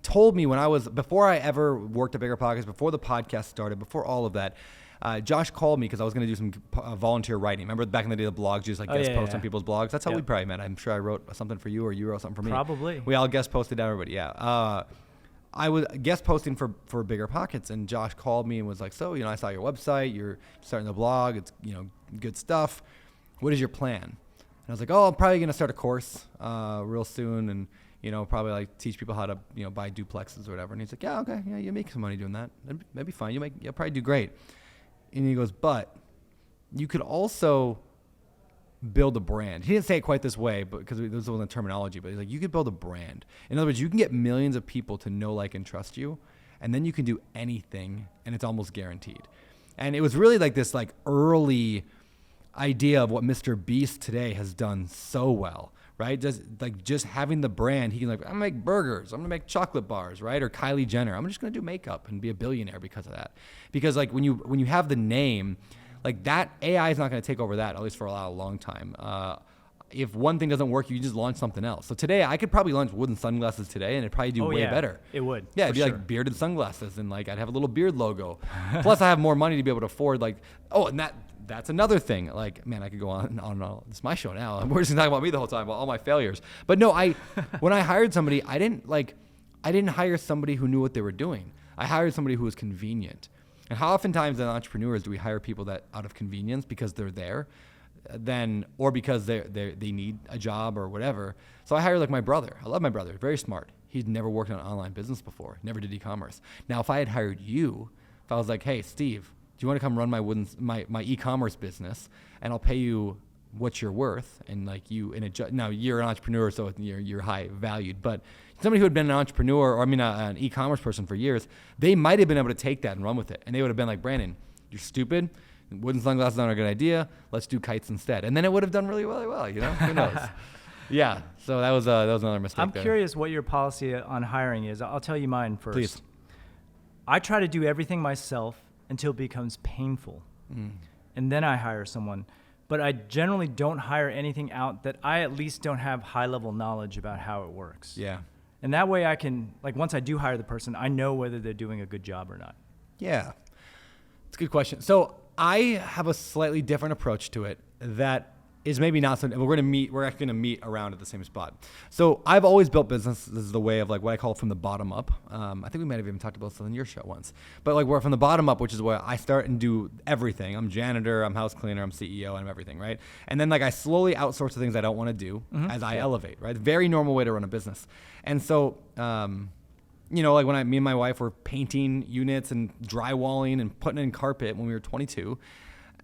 told me before I ever worked at Bigger Pockets, before the podcast started, before all of that, Josh called me because I was going to do some volunteer writing. Remember back in the day, the blogs, you just guest post on people's blogs. That's how we probably met. I'm sure I wrote something for you, or you wrote something for me. Probably. We all guest posted everybody. Yeah. I was guest posting for Bigger Pockets, and Josh called me and was like, so, I saw your website. You're starting the blog. It's, good stuff. What is your plan? And I was like, I'm probably going to start a course real soon, and probably teach people how to, buy duplexes or whatever. And he's like, yeah, okay. Yeah, you make some money doing that. That'd be fine. You'll probably do great. And he goes, but you could also build a brand. He didn't say it quite this way, but because this wasn't the terminology, but he's like, you could build a brand. In other words, you can get millions of people to know, like, and trust you. And then you can do anything, and it's almost guaranteed. And it was really this early idea of what Mr. Beast today has done so well. Right? Just having the brand, he can I'm gonna make burgers, I'm gonna make chocolate bars, right? Or Kylie Jenner, I'm just gonna do makeup and be a billionaire because of that. Because when you have the name, that AI is not gonna take over that, at least for a long time. If one thing doesn't work, you just launch something else. So today, I could probably launch wooden sunglasses today, and it'd probably do way better. It would. Yeah, it'd be bearded sunglasses, and I'd have a little beard logo. Plus, I have more money to be able to afford and that's another thing. Man, I could go on. It's my show now. We're just talking about me the whole time, about all my failures. But no, when I hired somebody, I didn't hire somebody who knew what they were doing. I hired somebody who was convenient. And how oftentimes as entrepreneurs do we hire people that out of convenience because they're there, or because they need a job or whatever. So I hired my brother. I love my brother. Very smart. He'd never worked on an online business before. Never did e-commerce. Now, if I had hired you, if I was like, hey, Steve, do you want to come run my e-commerce business, and I'll pay you what you're worth, and now you're an entrepreneur, so you're high valued, but somebody who had been an entrepreneur, or an e-commerce person for years, they might have been able to take that and run with it, and they would have been like, Brandon, you're stupid. Wooden sunglasses aren't a good idea. Let's do kites instead, and then it would have done really well. Who knows? Yeah. So that was another mistake. I'm curious what your policy on hiring is. I'll tell you mine first. Please. I try to do everything myself until it becomes painful. And then I hire someone. But I generally don't hire anything out that I at least don't have high-level knowledge about how it works. Yeah. And that way I can, once I do hire the person, I know whether they're doing a good job or not. Yeah. It's a good question. So I have a slightly different approach to it that is maybe not so. We're actually going to meet around at the same spot. So I've always built businesses the way of what I call from the bottom up. I think we might have even talked about this on your show once. But we're from the bottom up, which is where I start and do everything. I'm janitor, I'm house cleaner, I'm CEO, I'm everything, right? And then I slowly outsource the things I don't want to do as I elevate, right? Very normal way to run a business. And so, when me and my wife were painting units and drywalling and putting in carpet when we were 22.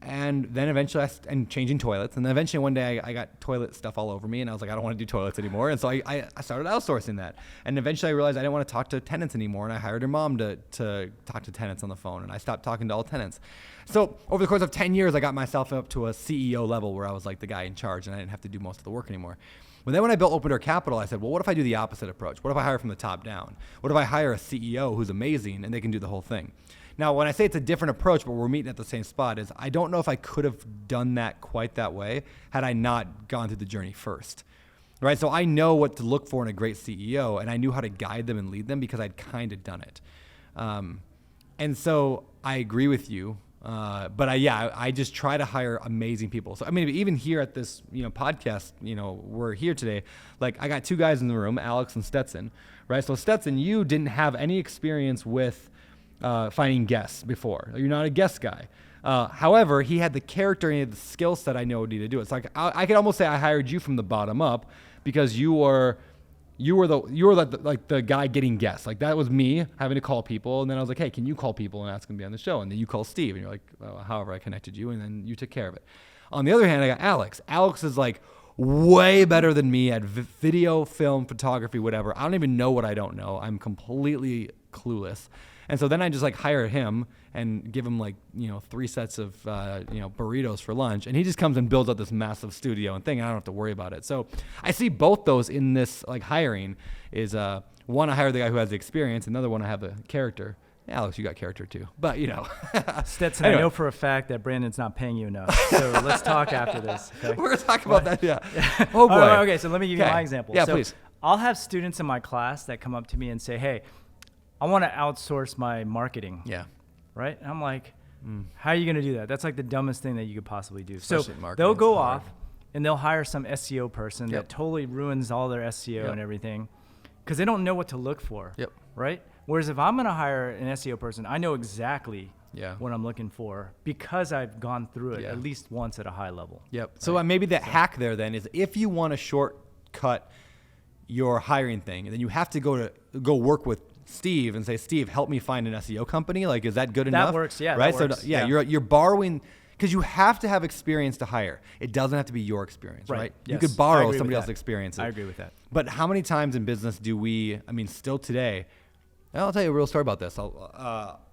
And then eventually, and changing toilets. And then eventually one day I got toilet stuff all over me, and I was like, I don't want to do toilets anymore. And so I started outsourcing that. And eventually I realized I didn't want to talk to tenants anymore. And I hired her mom to talk to tenants on the phone. And I stopped talking to all tenants. So over the course of 10 years, I got myself up to a CEO level where I was the guy in charge, and I didn't have to do most of the work anymore. But then when I built Open Door Capital, I said, well, what if I do the opposite approach? What if I hire from the top down? What if I hire a CEO who's amazing and they can do the whole thing? Now, when I say it's a different approach, but we're meeting at the same spot, is I don't know if I could have done that quite that way had I not gone through the journey first, right? So I know what to look for in a great CEO, and I knew how to guide them and lead them because I'd kind of done it. And so I agree with you, but I just try to hire amazing people. So even here at this podcast, we're here today. I got two guys in the room, Alex and Stetson, right? So Stetson, you didn't have any experience with finding guests before. You're not a guest guy. However, he had the character and he had the skill set I know would need to do it. So I could almost say I hired you from the bottom up because you were the guy getting guests. That was me having to call people, and then I was like, hey, can you call people and ask them to be on the show? And then you call Steve, and you're like, however I connected you, and then you took care of it. On the other hand, I got Alex. Alex is way better than me at video, film, photography, whatever. I don't even know what I don't know. I'm completely clueless. And so then I just like hire him and give him like, 3 sets of, burritos for lunch. And he just comes and builds up this massive studio and thing. And I don't have to worry about it. So I see both those in this like hiring is one, I hire the guy who has the experience. Another one, I have the character. Alex, you got character too. But, Stetson, anyway. I know for a fact that Brandon's not paying you enough. So let's talk after this. Okay? We're going to talk about that, yeah. Oh, boy. Okay, so let me give you my example. Yeah, so please. I'll have students in my class that come up to me and say, hey, I want to outsource my marketing. Yeah. Right? And I'm like, how are you going to do that? That's like the dumbest thing that you could possibly do. Especially so they'll go off and they'll hire some SEO person Yep. that totally ruins all their SEO Yep. and everything because they don't know what to look for. Yep. Right? Whereas if I'm going to hire an SEO person, I know exactly what I'm looking for because I've gone through it at least once at a high level. Yep. Right? So maybe the hack there then is if you want to shortcut your hiring thing, then you have to go work with Steve and say, Steve, help me find an SEO company. Like, is that good enough? That works. Yeah. Right. That works. So you're borrowing because you have to have experience to hire. It doesn't have to be your experience, right? Yes. You could borrow somebody else's experience. I agree with that. But how many times in business do we? I mean, still today. I'll tell you a real story about this.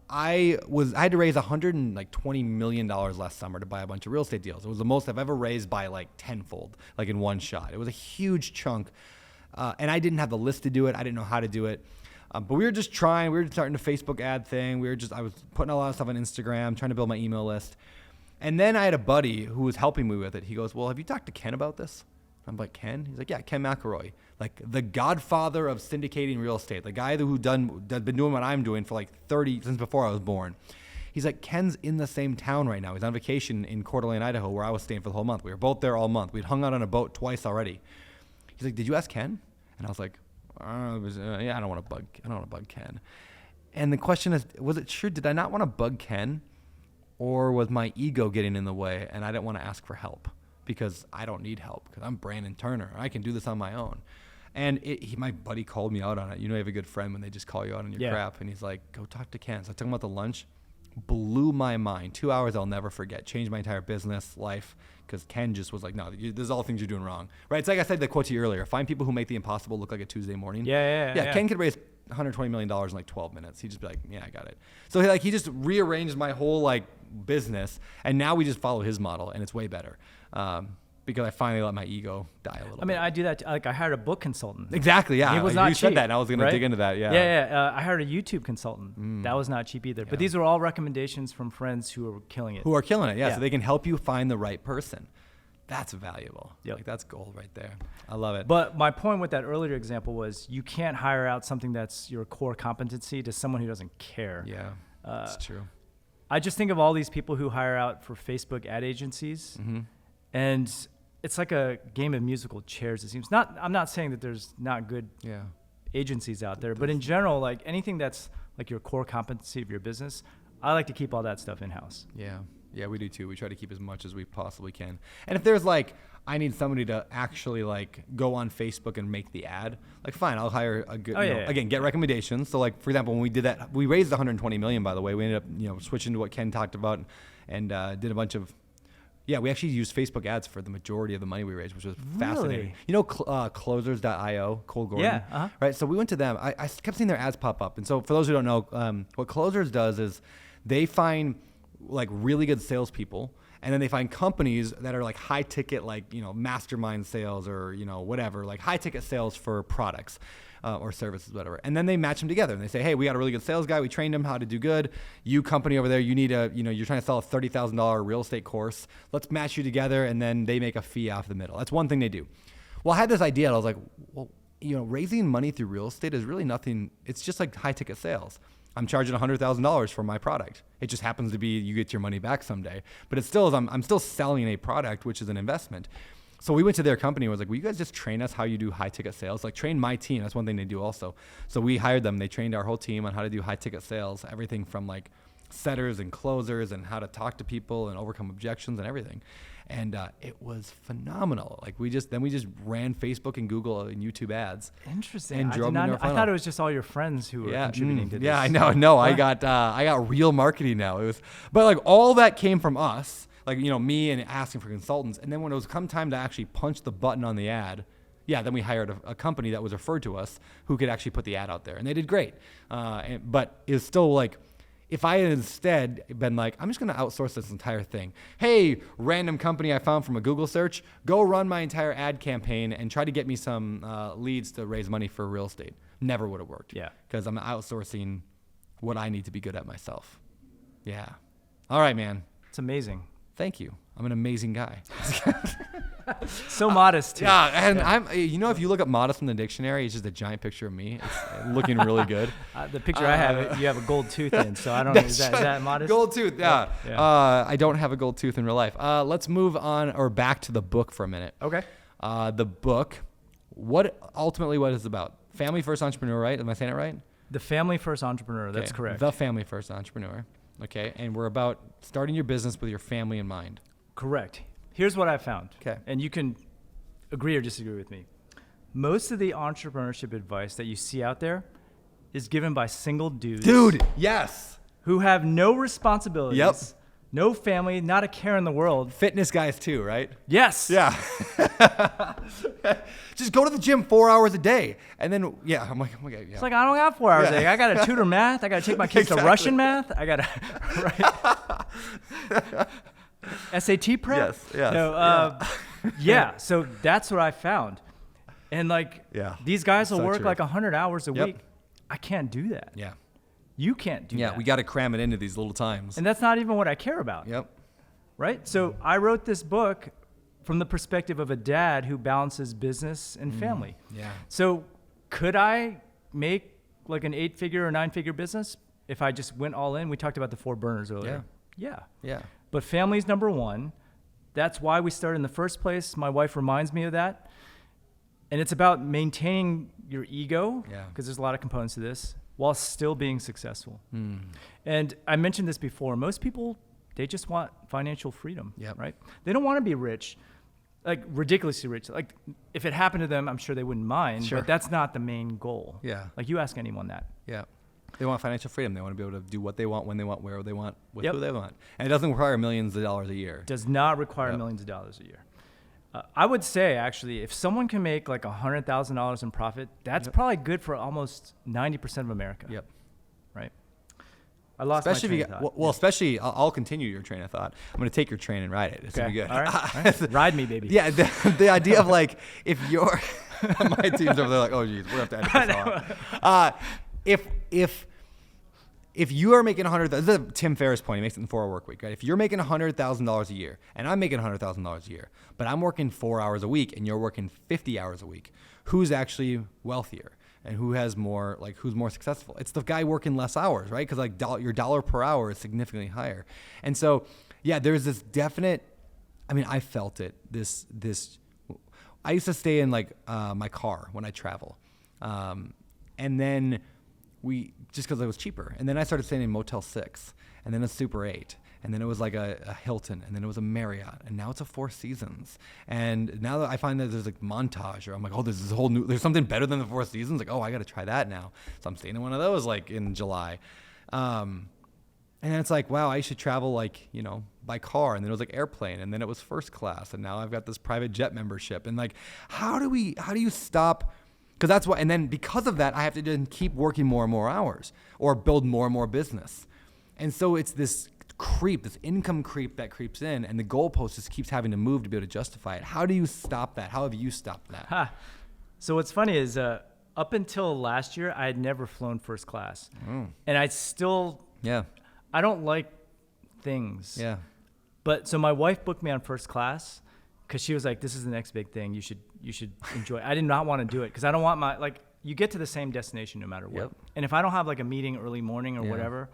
I had to raise $120 million last summer to buy a bunch of real estate deals. It was the most I've ever raised by like tenfold, like in one shot. It was a huge chunk. And I didn't have the list to do it. I didn't know how to do it. But we were just trying. We were starting a Facebook ad thing. I was putting a lot of stuff on Instagram, trying to build my email list. And then I had a buddy who was helping me with it. He goes, well, have you talked to Ken about this? I'm like, Ken? He's like, yeah, Ken McElroy. Like the godfather of syndicating real estate. The guy who's been doing what I'm doing for like since before I was born. He's like, Ken's in the same town right now. He's on vacation in Coeur d'Alene, Idaho, where I was staying for the whole month. We were both there all month. We'd hung out on a boat twice already. He's like, did you ask Ken? And I was like, I don't want to bug Ken. And the question is, was it true? Did I not want to bug Ken, or was my ego getting in the way and I didn't want to ask for help because I don't need help because I'm Brandon Turner. I can do this on my own. And my buddy called me out on it. You have a good friend when they just call you out on your crap. And he's like, go talk to Ken. So I took him out to lunch. Blew my mind. 2 hours I'll never forget. Changed my entire business life because Ken just was like, no, there's all things you're doing wrong. Right? It's like I said the quote to you earlier. Find people who make the impossible look like a Tuesday morning. Yeah. Ken could raise $120 million in like 12 minutes. He'd just be like, yeah, I got it. So he just rearranged my whole like business. And now we just follow his model and it's way better. Because I finally let my ego die a little bit. I mean, I do that. Like I hired a book consultant. Exactly. Yeah. He was not cheap. You said that and I was going to dig into that. Yeah. Yeah. I hired a YouTube consultant. That was not cheap either. But these are all recommendations from friends who are killing it. Yeah. So they can help you find the right person. That's valuable. Yep. Like that's gold right there. I love it. But my point with that earlier example was you can't hire out something that's your core competency to someone who doesn't care. Yeah. That's true. I just think of all these people who hire out for Facebook ad agencies. And it's like a game of musical chairs, it seems. I'm not saying that there's not good agencies out there, but in general, like anything that's like your core competency of your business, I like to keep all that stuff in-house. Yeah, we do too. We try to keep as much as we possibly can. And if there's like, I need somebody to actually like go on Facebook and make the ad, like fine, I'll hire a good, again, get recommendations. So like, for example, when we did that, we raised $120 million, by the way. We ended up, switching to what Ken talked about and did a bunch of, we actually used Facebook ads for the majority of the money we raised, which was fascinating. Closers.io, Cole Gordon, right? So we went to them. I kept seeing their ads pop up. And so for those who don't know, what Closers does is they find like really good salespeople, and then they find companies that are like high ticket, like, mastermind sales or, whatever, like high ticket sales for products or services, whatever. And then they match them together and they say, hey, we got a really good sales guy. We trained him how to do good. You company over there, you need you're trying to sell a $30,000 real estate course. Let's match you together. And then they make a fee off the middle. That's one thing they do. Well, I had this idea. And I was like, well, raising money through real estate is really nothing. It's just like high ticket sales. I'm charging $100,000 for my product. It just happens to be you get your money back someday. But it still is, I'm still selling a product, which is an investment. So we went to their company and was like, will you guys just train us how you do high ticket sales? Like train my team. That's one thing they do also. So we hired them. They trained our whole team on how to do high ticket sales, everything from like setters and closers and how to talk to people and overcome objections and everything. And it was phenomenal. Like we just ran Facebook and Google and YouTube ads. Interesting. And drove them in our funnel. I thought it was just all your friends who were contributing to this. Yeah, I know. No, I got real marketing now. But like all that came from us. like, me and asking for consultants. And then when it was come time to actually punch the button on the ad, then we hired a company that was referred to us who could actually put the ad out there, and they did great. But it was still like, if I had instead been like, I'm just going to outsource this entire thing. Hey, random company I found from a Google search, go run my entire ad campaign and try to get me some leads to raise money for real estate. Never would have worked. Yeah. Because I'm outsourcing what I need to be good at myself. Yeah. All right, man. It's amazing. Thank you. I'm an amazing guy. So modest too. Yeah, and I'm. If you look up modest in the dictionary, it's just a giant picture of me. It's looking really good. The picture I have, you have a gold tooth in, so I don't know. Is that modest? Gold tooth, yeah. I don't have a gold tooth in real life. Let's move on or back to the book for a minute. Okay. The book, what is it about? Family First Entrepreneur, right? Am I saying it right? The Family First Entrepreneur. That's correct. The Family First Entrepreneur. Okay, and we're about starting your business with your family in mind. Correct. Here's what I found. Okay. And you can agree or disagree with me. Most of the entrepreneurship advice that you see out there is given by single dudes. Dude, yes. Who have no responsibilities. Yep. No family, not a care in the world. Fitness guys too, right? Yes. Yeah. Just go to the gym 4 hours a day. And then, I'm like, okay, yeah. It's like, I don't got 4 hours a day. I got to tutor math. I got to take my kids to Russian math. I got to, right? SAT prep? Yes. No, so that's what I found. And these guys will work like 100 hours a week. I can't do that. Yeah. You can't do that. Yeah, we got to cram it into these little times. And that's not even what I care about. Yep. Right? So I wrote this book from the perspective of a dad who balances business and family. Yeah. So could I make like an 8-figure or 9-figure business if I just went all in? We talked about the 4 burners earlier. Yeah. But family's number one. That's why we started in the first place. My wife reminds me of that. And it's about maintaining your ego, because there's a lot of components to this, while still being successful. And I mentioned this before. Most people, they just want financial freedom, right? They don't want to be rich, like ridiculously rich. Like if it happened to them, I'm sure they wouldn't mind, but that's not the main goal. Yeah. Like you ask anyone that. Yeah. They want financial freedom. They want to be able to do what they want, when they want, where they want, with who they want. And it doesn't require millions of dollars a year. Does not require millions of dollars a year. I would say, actually, if someone can make like $100,000 in profit, that's probably good for almost 90% of America. Yep. Right? I lost my train of thought. Well, especially, I'll continue your train of thought. I'm going to take your train and ride it. It's going to be good. All right. Ride me, baby. Yeah. The idea of like, if you're, my team's over there like, oh, geez, we're going to have to edit this off. If you are making this is Tim Ferriss' point. He makes it in 4-hour work week, right? If you're making $100,000 a year, and I'm making $100,000 a year, but I'm working 4 hours a week, and you're working 50 hours a week, who's actually wealthier and who has more, like who's more successful? It's the guy working less hours, right? Because like your dollar per hour is significantly higher, and so there's this definite. I mean, I felt it. This. I used to stay in like my car when I travel, and then. Just because it was cheaper. And then I started staying in Motel 6, and then a Super 8, and then it was like a Hilton, and then it was a Marriott, and now it's a Four Seasons. And now that I find that there's like Montage, or I'm like, oh, there's something better than the Four Seasons. Like, oh, I got to try that now. So I'm staying in one of those like in July. And then it's like, wow, I should travel like, by car. And then it was like airplane, and then it was first class. And now I've got this private jet membership. And like, how do you stop? Because that's what, and then because of that, I have to then keep working more and more hours or build more and more business. And so it's this income creep that creeps in, and the goalpost just keeps having to move to be able to justify it. How do you stop that? How have you stopped that? So what's funny is up until last year, I had never flown first class. And I still, I don't like things. Yeah. But so my wife booked me on first class because she was like, this is the next big thing. You should enjoy it. I did not want to do it because I don't want you get to the same destination no matter what. Yep. And if I don't have like a meeting early morning or whatever,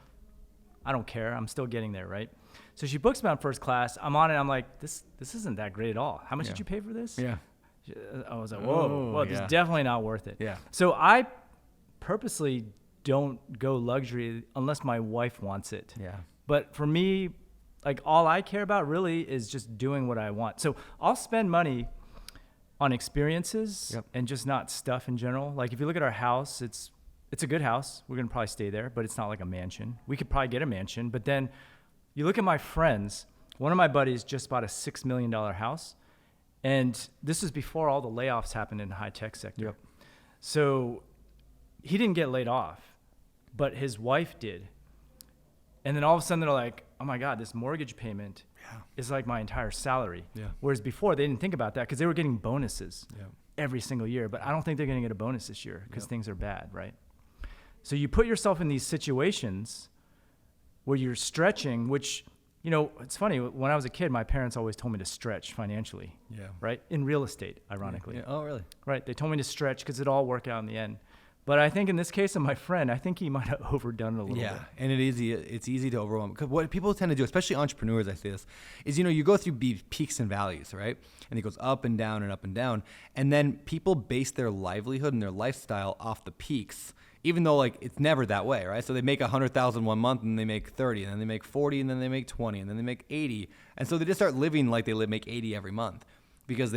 I don't care. I'm still getting there, right? So she books me on first class. I'm on it. I'm like, this isn't that great at all. How much did you pay for this? Yeah. I was like, whoa, this is definitely not worth it. Yeah. So I purposely don't go luxury unless my wife wants it. Yeah. But for me, like all I care about really is just doing what I want. So I'll spend money on experiences and just not stuff in general. Like if you look at our house, it's a good house. We're going to probably stay there, but it's not like a mansion. We could probably get a mansion. But then you look at my friends One of my buddies just bought a $6 million house. And this is before all the layoffs happened in the high tech sector. Yep. So he didn't get laid off, but his wife did. And then all of a sudden they're like, oh my God, this mortgage payment is like my entire salary. Yeah. Whereas before they didn't think about that because they were getting bonuses every single year. But I don't think they're going to get a bonus this year because things are bad, right? So you put yourself in these situations where you're stretching, which, you know, it's funny. When I was a kid, my parents always told me to stretch financially, right? In real estate, ironically. Yeah. Oh, really? Right. They told me to stretch because it all worked out in the end. But I think in this case of my friend, I think he might have overdone it a little bit. Yeah, and it's easy to overwhelm. Because what people tend to do, especially entrepreneurs, I say this, is, you know, you go through peaks and valleys, right? And it goes up and down and up and down. And then people base their livelihood and their lifestyle off the peaks, even though, like, it's never that way, right? So they make 100,000 one month, and they make 30, and then they make 40, and then they make 20, and then they make 80. And so they just start living like they make 80 every month, because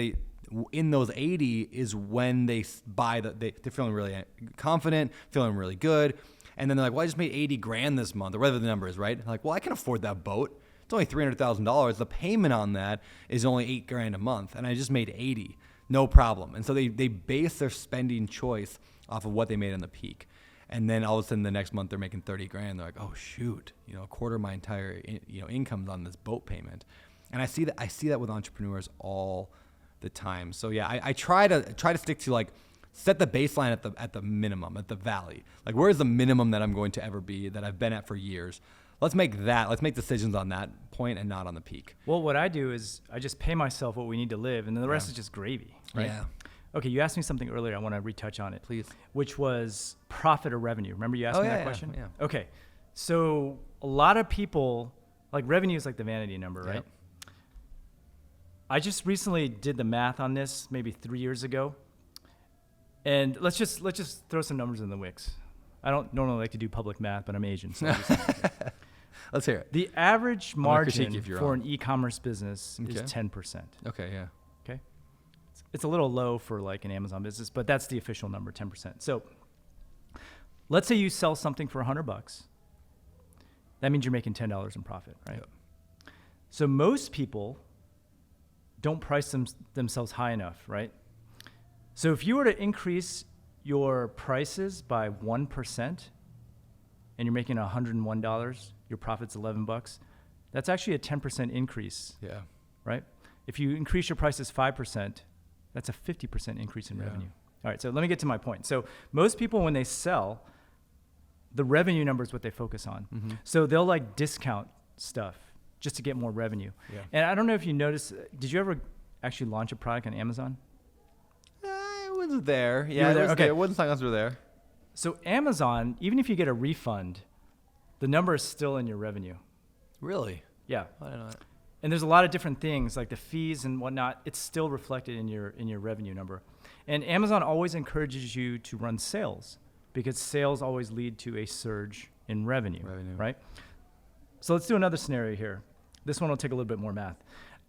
in those 80 is when they buy they're feeling really confident, feeling really good. And then they're like, well, I just made 80 grand this month, or whatever the number is, right? They're like, well, I can afford that boat. It's only $300,000. The payment on that is only 8 grand a month. And I just made 80, no problem. And so they base their spending choice off of what they made on the peak. And then all of a sudden the next month they're making 30 grand. They're like, oh shoot, you know, a quarter of my entire, you know, income's on this boat payment. And I see that with entrepreneurs all the time. So yeah, I try to stick to, like, set the baseline at the minimum, at the valley. Like, where's the minimum that I'm going to ever be, that I've been at for years? Let's make decisions on that point and not on the peak. Well, what I do is I just pay myself what we need to live, and then the rest is just gravy, right? Yeah. Okay, you asked me something earlier. I want to retouch on it. Please. Which was profit or revenue. Remember you asked me that question? Yeah. Okay. So a lot of people, like, revenue is like the vanity number, right? Yep. I just recently did the math on this maybe 3 years ago. And let's just throw some numbers in the mix. I don't normally like to do public math, but I'm Asian, so let's hear it. The average margin for an an e-commerce business is 10%. Okay, yeah. Okay. It's a little low for, like, an Amazon business, but that's the official number, 10%. So let's say you sell something for $100. That means you're making $10 in profit, right? Yep. So most people don't price themselves high enough, right? So if you were to increase your prices by 1% and you're making $101, your profit's $11, that's actually a 10% increase. Yeah. Right? If you increase your prices 5%, that's a 50% increase in revenue. All right, so let me get to my point. So most people, when they sell, the revenue number is what they focus on. Mm-hmm. So they'll, like, discount stuff just to get more revenue. Yeah. And I don't know if you noticed, did you ever actually launch a product on Amazon? I was there. Yeah, there wasn't sign-ups were there. So Amazon, even if you get a refund, the number is still in your revenue. Really? Yeah. I don't know that. And there's a lot of different things, like the fees and whatnot. It's still reflected in your revenue number. And Amazon always encourages you to run sales, because sales always lead to a surge in revenue. Right? So let's do another scenario here. This one will take a little bit more math.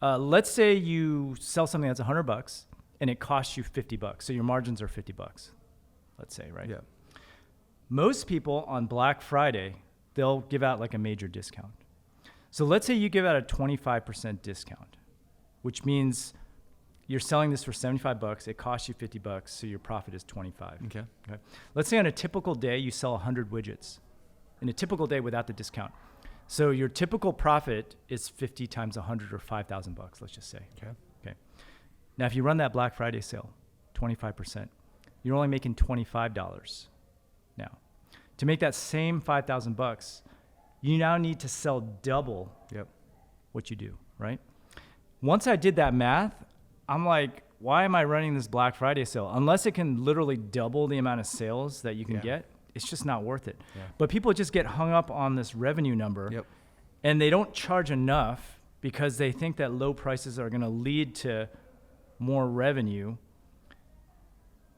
Let's say you sell something that's $100 and it costs you $50. So your margins are $50. Let's say, right? Yeah. Most people on Black Friday, they'll give out, like, a major discount. So let's say you give out a 25% discount, which means you're selling this for $75. It costs you $50, so your profit is $25. Okay. Let's say on a typical day you sell 100 widgets. In a typical day without the discount. So your typical profit is 50 times 100, or $5,000, let's just say. Okay. Now, if you run that Black Friday sale, 25%, you're only making $25. Now, to make that same $5,000, you now need to sell double what you do, right? Once I did that math, I'm like, why am I running this Black Friday sale? Unless it can literally double the amount of sales that you can get, it's just not worth it. Yeah. But people just get hung up on this revenue number, and they don't charge enough because they think that low prices are going to lead to more revenue.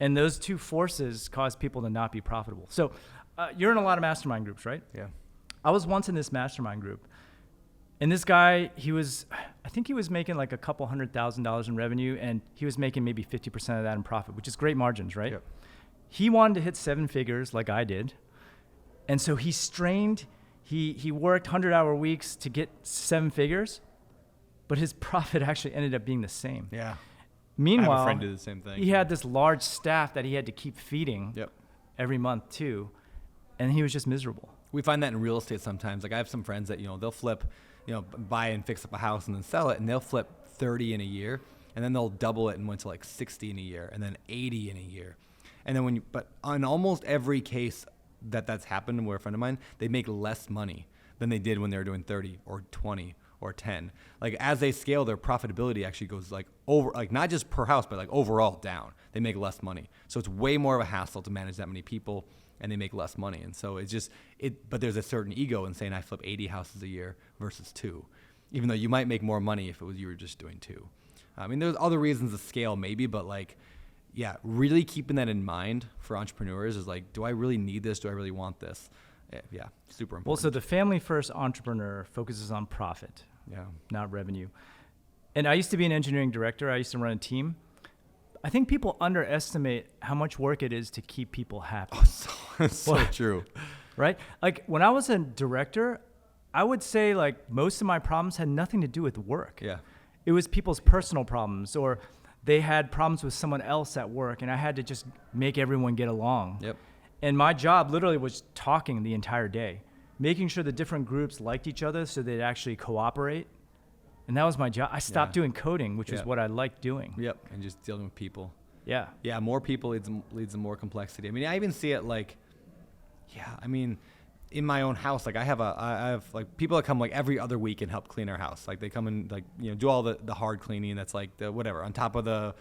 And those two forces cause people to not be profitable. So you're in a lot of mastermind groups, right? Yeah. I was once in this mastermind group, and this guy, I think he was making like a couple $100,000 in revenue, and he was making maybe 50% of that in profit, which is great margins, right? Yep. He wanted to hit 7 figures like I did. And so he strained, he worked 100-hour weeks to get 7 figures, but his profit actually ended up being the same. Yeah. Meanwhile, I have a friend do the same thing. He had this large staff that he had to keep feeding every month too, and he was just miserable. We find that in real estate sometimes. Like I have some friends that, they'll flip, buy and fix up a house and then sell it, and they'll flip 30 in a year, and then they'll double it and went to like 60 in a year, and then 80 in a year. And then but on almost every case that's happened where a friend of mine, they make less money than they did when they were doing 30 or 20 or 10. Like as they scale, their profitability actually goes like over, like not just per house, but like overall down. They make less money. So it's way more of a hassle to manage that many people, and they make less money. And so it's just, but there's a certain ego in saying I flip 80 houses a year versus 2, even though you might make more money if you were just doing 2. I mean, there's other reasons to scale maybe, but like, yeah, really keeping that in mind for entrepreneurs is like, do I really need this? Do I really want this? Yeah, super important. Well, so the family first entrepreneur focuses on profit, not revenue. And I used to be an engineering director. I used to run a team. I think people underestimate how much work it is to keep people happy. Oh, so true. Right? Like when I was a director, I would say like most of my problems had nothing to do with work. Yeah. It was people's personal problems, or they had problems with someone else at work, and I had to just make everyone get along. Yep. And my job literally was talking the entire day, making sure the different groups liked each other so they'd actually cooperate. And that was my job. I stopped doing coding, which is what I liked doing. Yep, and just dealing with people. Yeah. Yeah, more people leads to more complexity. I mean, I even see it like, in my own house, like I have like people that come like every other week and help clean our house. Like they come and like, do all the hard cleaning. That's like the whatever on top of the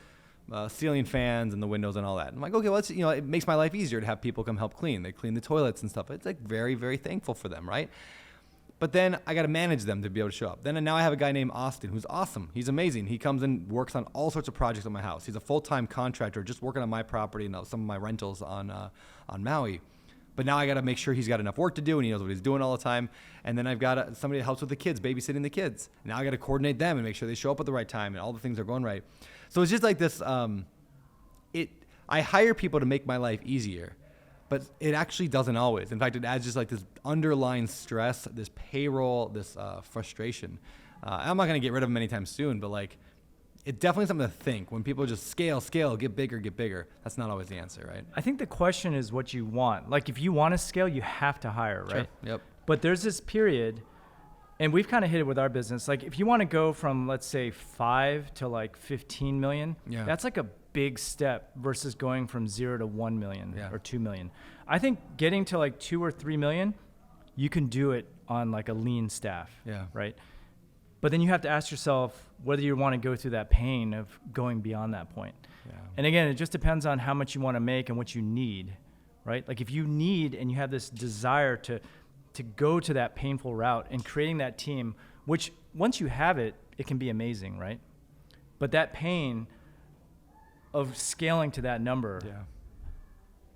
ceiling fans and the windows and all that. I'm like, okay, well, it makes my life easier to have people come help clean. They clean the toilets and stuff. It's like very, very thankful for them, right? But then I got to manage them to be able to show up. Then now I have a guy named Austin who's awesome. He's amazing. He comes and works on all sorts of projects on my house. He's a full-time contractor just working on my property and some of my rentals on Maui. But now I got to make sure he's got enough work to do and he knows what he's doing all the time. And then I've got somebody that helps with the kids, babysitting the kids. Now I got to coordinate them and make sure they show up at the right time and all the things are going right. So it's just like this. I hire people to make my life easier, but it actually doesn't always. In fact, it adds just like this underlying stress, this payroll, this frustration. I'm not going to get rid of them anytime soon, but like it's definitely something to think. When people just scale, get bigger, that's not always the answer, right? I think the question is what you want. Like if you want to scale, you have to hire, right? Sure. Yep. But there's this period, and we've kind of hit it with our business. Like if you want to go from, let's say 5 to like 15 million, that's like a big step versus going from 0 to 1 million or 2 million. I think getting to like 2 or 3 million, you can do it on like a lean staff, right? But then you have to ask yourself whether you want to go through that pain of going beyond that point. Yeah. And again, it just depends on how much you want to make and what you need, right? Like if you need and you have this desire to go to that painful route and creating that team, which once you have it, it can be amazing, right? But that pain of scaling to that number,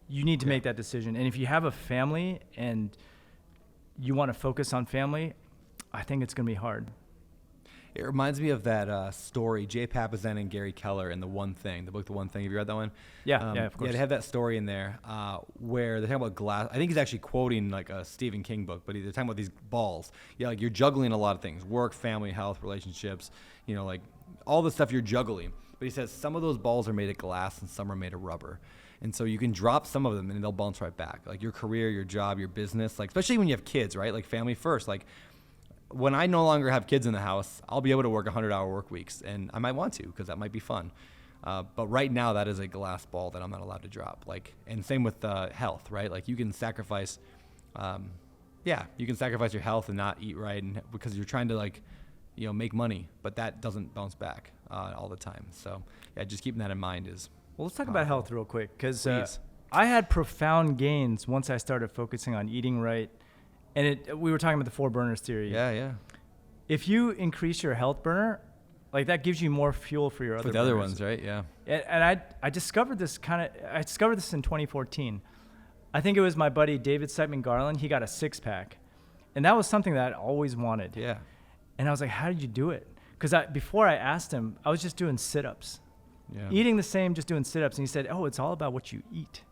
you need to make that decision. And if you have a family and you want to focus on family, I think it's going to be hard. It reminds me of that story, Jay Papasan and Gary Keller in The One Thing, the book The One Thing. Have you read that one? Yeah, of course. Yeah, they have that story in there where they're talking about glass. I think he's actually quoting like a Stephen King book, but they're talking about these balls. Yeah, like you're juggling a lot of things, work, family, health, relationships, like all the stuff you're juggling. But he says some of those balls are made of glass and some are made of rubber. And so you can drop some of them and they'll bounce right back. Like your career, your job, your business, like especially when you have kids, right? Like family first. Like when I no longer have kids in the house, I'll be able to work 100-hour work weeks, and I might want to because that might be fun. But right now, that is a glass ball that I'm not allowed to drop. Like, and same with health, right? Like you can sacrifice, you can sacrifice your health and not eat right, and because you're trying to make money, but that doesn't bounce back all the time. So yeah, just keeping that in mind is. Well, let's talk about health real quick because I had profound gains once I started focusing on eating right. And we were talking about the 4 burners theory. Yeah. If you increase your health burner, like that gives you more fuel for your other burners. For the other ones, right? Yeah. And I discovered this in 2014. I think it was my buddy David Siteman Garland. He got a 6-pack. And that was something that I always wanted. Yeah. And I was like, how did you do it? Because before I asked him, I was just doing sit-ups. Yeah. Eating the same, just doing sit-ups. And he said, it's all about what you eat.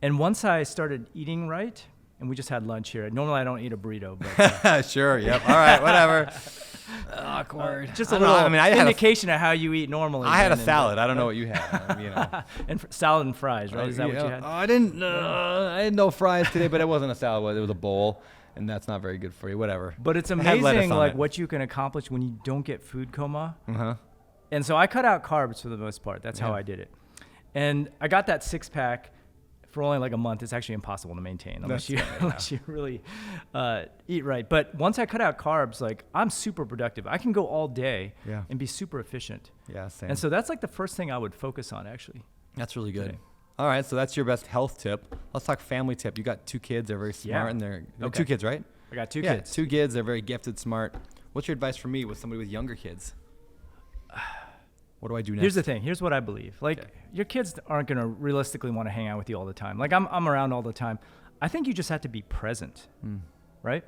And once I started eating right, and we just had lunch here. Normally I don't eat a burrito, but sure, yep, all right, whatever. Awkward. Just a little indication of how you eat normally. I had a salad. I don't know what you had. And salad and fries, right? Is that what you had? I had no fries today, but it wasn't a salad. It was a bowl, and that's not very good for you. Whatever. But it's amazing, like what you can accomplish when you don't get food coma. And so I cut out carbs for the most part. That's how I did it. And I got that 6-pack for only like a month. It's actually impossible to maintain unless you really eat right. But once I cut out carbs, like I'm super productive. I can go all day and be super efficient. Yeah, same. And so that's like the first thing I would focus on, actually. That's really good. All right, so that's your best health tip. Let's talk family tip. You got 2 kids. They're very smart, and they're 2 kids, right? I got 2 kids. 2 kids. They're very gifted, smart. What's your advice for me with somebody with younger kids? What do I do next? Here's the thing. Here's what I believe. Like, your kids aren't going to realistically want to hang out with you all the time. Like, I'm around all the time. I think you just have to be present, right?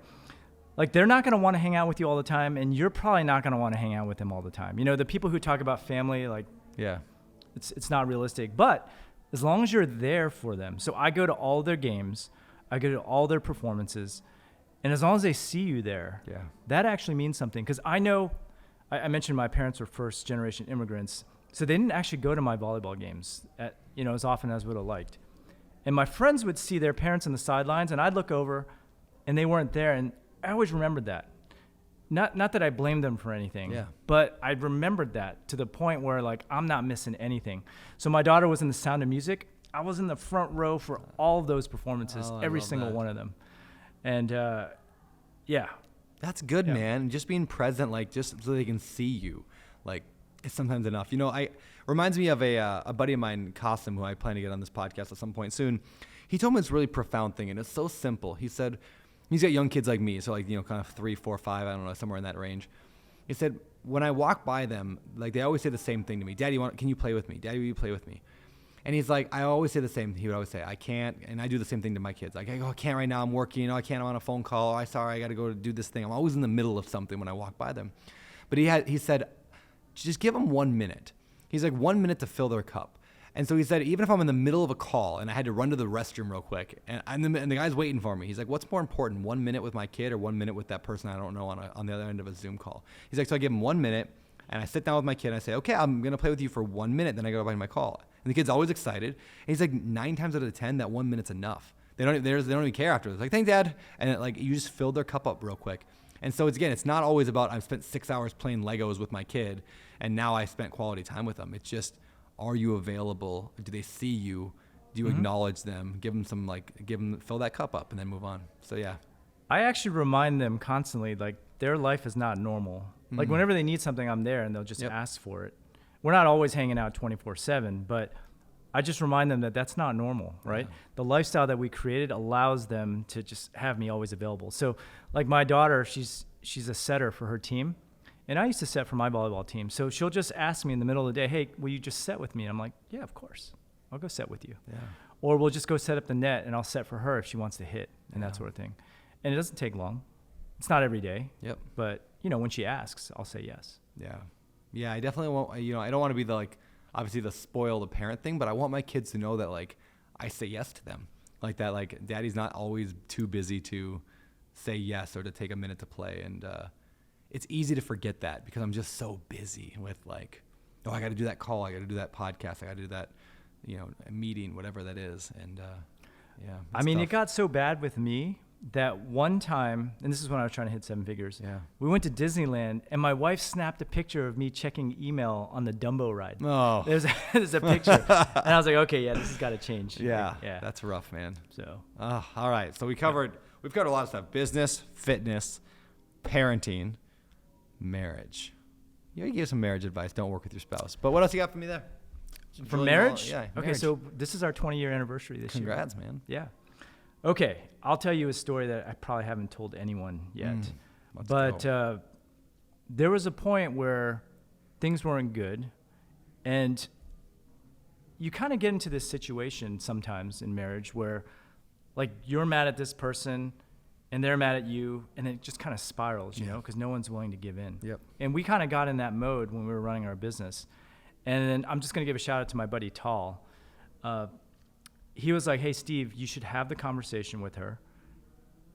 Like, they're not going to want to hang out with you all the time, and you're probably not going to want to hang out with them all the time. You know, the people who talk about family, like, it's not realistic. But as long as you're there for them. So I go to all their games. I go to all their performances. And as long as they see you there, that actually means something. Because I know, I mentioned my parents were first-generation immigrants, so they didn't actually go to my volleyball games as often as I would have liked. And my friends would see their parents on the sidelines, and I'd look over, and they weren't there. And I always remembered that. Not that I blamed them for anything, but I remembered that to the point where, like, I'm not missing anything. So my daughter was in The Sound of Music. I was in the front row for all of those performances, every single one of them. And, That's good, man. Just being present, like, just so they can see you, like, it's sometimes enough. You know, reminds me of a buddy of mine, Qasim, who I plan to get on this podcast at some point soon. He told me this really profound thing, and it's so simple. He said, he's got young kids like me, so like, kind of 3, 4, 5, I don't know, somewhere in that range. He said, when I walk by them, like, they always say the same thing to me. Daddy, can you play with me? Daddy, will you play with me? And he's like, I always say the same. He would always say, I can't. And I do the same thing to my kids. Like, I can't right now. I'm working. I can't. I'm on a phone call. I got to go to do this thing. I'm always in the middle of something when I walk by them. But he said, just give them 1 minute. He's like, 1 minute to fill their cup. And so he said, even if I'm in the middle of a call and I had to run to the restroom real quick, and the guy's waiting for me, he's like, what's more important, 1 minute with my kid or 1 minute with that person I don't know on the other end of a Zoom call? He's like, so I give him 1 minute, and I sit down with my kid, and I say, okay, I'm going to play with you for 1 minute, then I go back to my call. And the kid's always excited. And he's like, 9 times out of 10, that 1 minute's enough. They don't even care after. It's like, thanks, Dad. And you just filled their cup up real quick. And so it's not always about I've spent 6 hours playing Legos with my kid, and now I spent quality time with them. It's just, are you available? Do they see you? Do you acknowledge them? Fill that cup up and then move on. So yeah. I actually remind them constantly, like, their life is not normal. Like, whenever they need something, I'm there, and they'll just ask for it. We're not always hanging out 24/7, but I just remind them that that's not normal, right? The lifestyle that we created allows them to just have me always available. So, like, my daughter, she's a setter for her team, and I used to set for my volleyball team. So she'll just ask me in the middle of the day, hey, will you just set with me? And I'm like, yeah, of course. I'll go set with you. Yeah. Or we'll just go set up the net, and I'll set for her if she wants to hit and that sort of thing. And it doesn't take long. It's not every day. Yep. But, when she asks, I'll say yes. Yeah. Yeah, I definitely won't, I don't want to be obviously the spoil the parent thing, but I want my kids to know that, like, I say yes to them. Like that, like, Daddy's not always too busy to say yes or to take a minute to play. And it's easy to forget that because I'm just so busy with, like, I got to do that call. I got to do that podcast. I got to do that, a meeting, whatever that is. And I mean, it got so bad with me that one time, and this is when I was trying to hit 7 figures, we went to Disneyland, and my wife snapped a picture of me checking email on the Dumbo ride. Oh. There's a picture. And I was like, okay, this has got to change. Yeah, that's rough, man. So. All right. So we've covered a lot of stuff: business, fitness, parenting, marriage. You gave some marriage advice. Don't work with your spouse. But what else you got for me there? For marriage? Yeah. Okay, so this is our 20-year anniversary this year. Congrats, man. Yeah. Okay, I'll tell you a story that I probably haven't told anyone yet. But there was a point where things weren't good, and you kind of get into this situation sometimes in marriage where, like, you're mad at this person, and they're mad at you, and it just kind of spirals, because no one's willing to give in. Yep. And we kind of got in that mode when we were running our business. And then I'm just going to give a shout out to my buddy Tal. He was like, hey, Steve, you should have the conversation with her.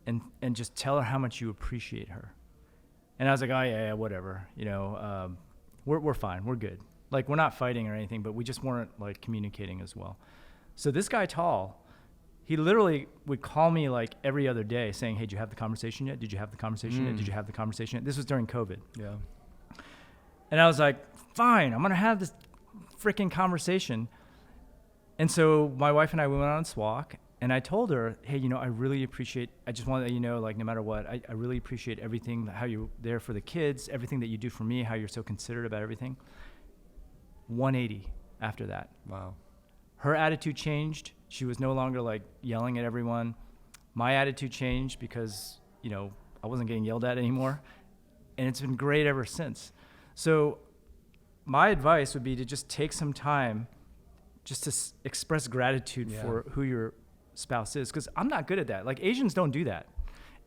and just tell her how much you appreciate her. And I was like, oh yeah, whatever. We're fine. We're good. Like, we're not fighting or anything, but we just weren't like communicating as well. So this guy Tall, he literally would call me like every other day saying, hey, did you have the conversation yet? Did you have the conversation yet? Did you have the conversation yet? This was during COVID. Yeah. And I was like, fine, I'm going to have this freaking conversation. And so my wife and I went on this walk, and I told her, hey, I really appreciate, I just want to let you know, like, no matter what, I really appreciate everything, how you're there for the kids, everything that you do for me, how you're so considerate about everything. 180 after that. Wow. Her attitude changed. She was no longer like yelling at everyone. My attitude changed because, I wasn't getting yelled at anymore. And it's been great ever since. So my advice would be to just take some time just to express gratitude for who your spouse is. Because I'm not good at that. Like, Asians don't do that.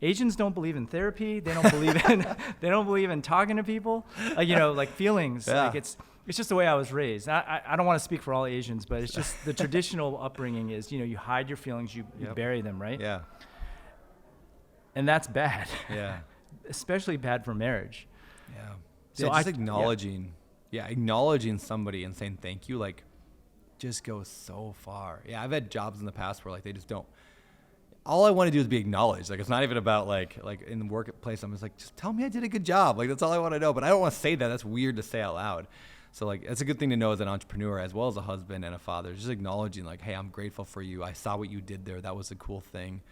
Asians don't believe in therapy. They don't believe in talking to people. Like feelings. Yeah. Like it's just the way I was raised. I don't want to speak for all Asians, but it's just the traditional upbringing is, you hide your feelings, you bury them, right? Yeah. And that's bad. Yeah. Especially bad for marriage. Yeah. So just acknowledging somebody and saying thank you, like, just goes so far. Yeah, I've had jobs in the past where like they just don't. All I want to do is be acknowledged. Like, it's not even about like in the workplace. I'm just like, just tell me I did a good job. Like, that's all I want to know. But I don't want to say that. That's weird to say out loud. So like, it's a good thing to know as an entrepreneur, as well as a husband and a father, just acknowledging like, hey, I'm grateful for you. I saw what you did there. That was a cool thing.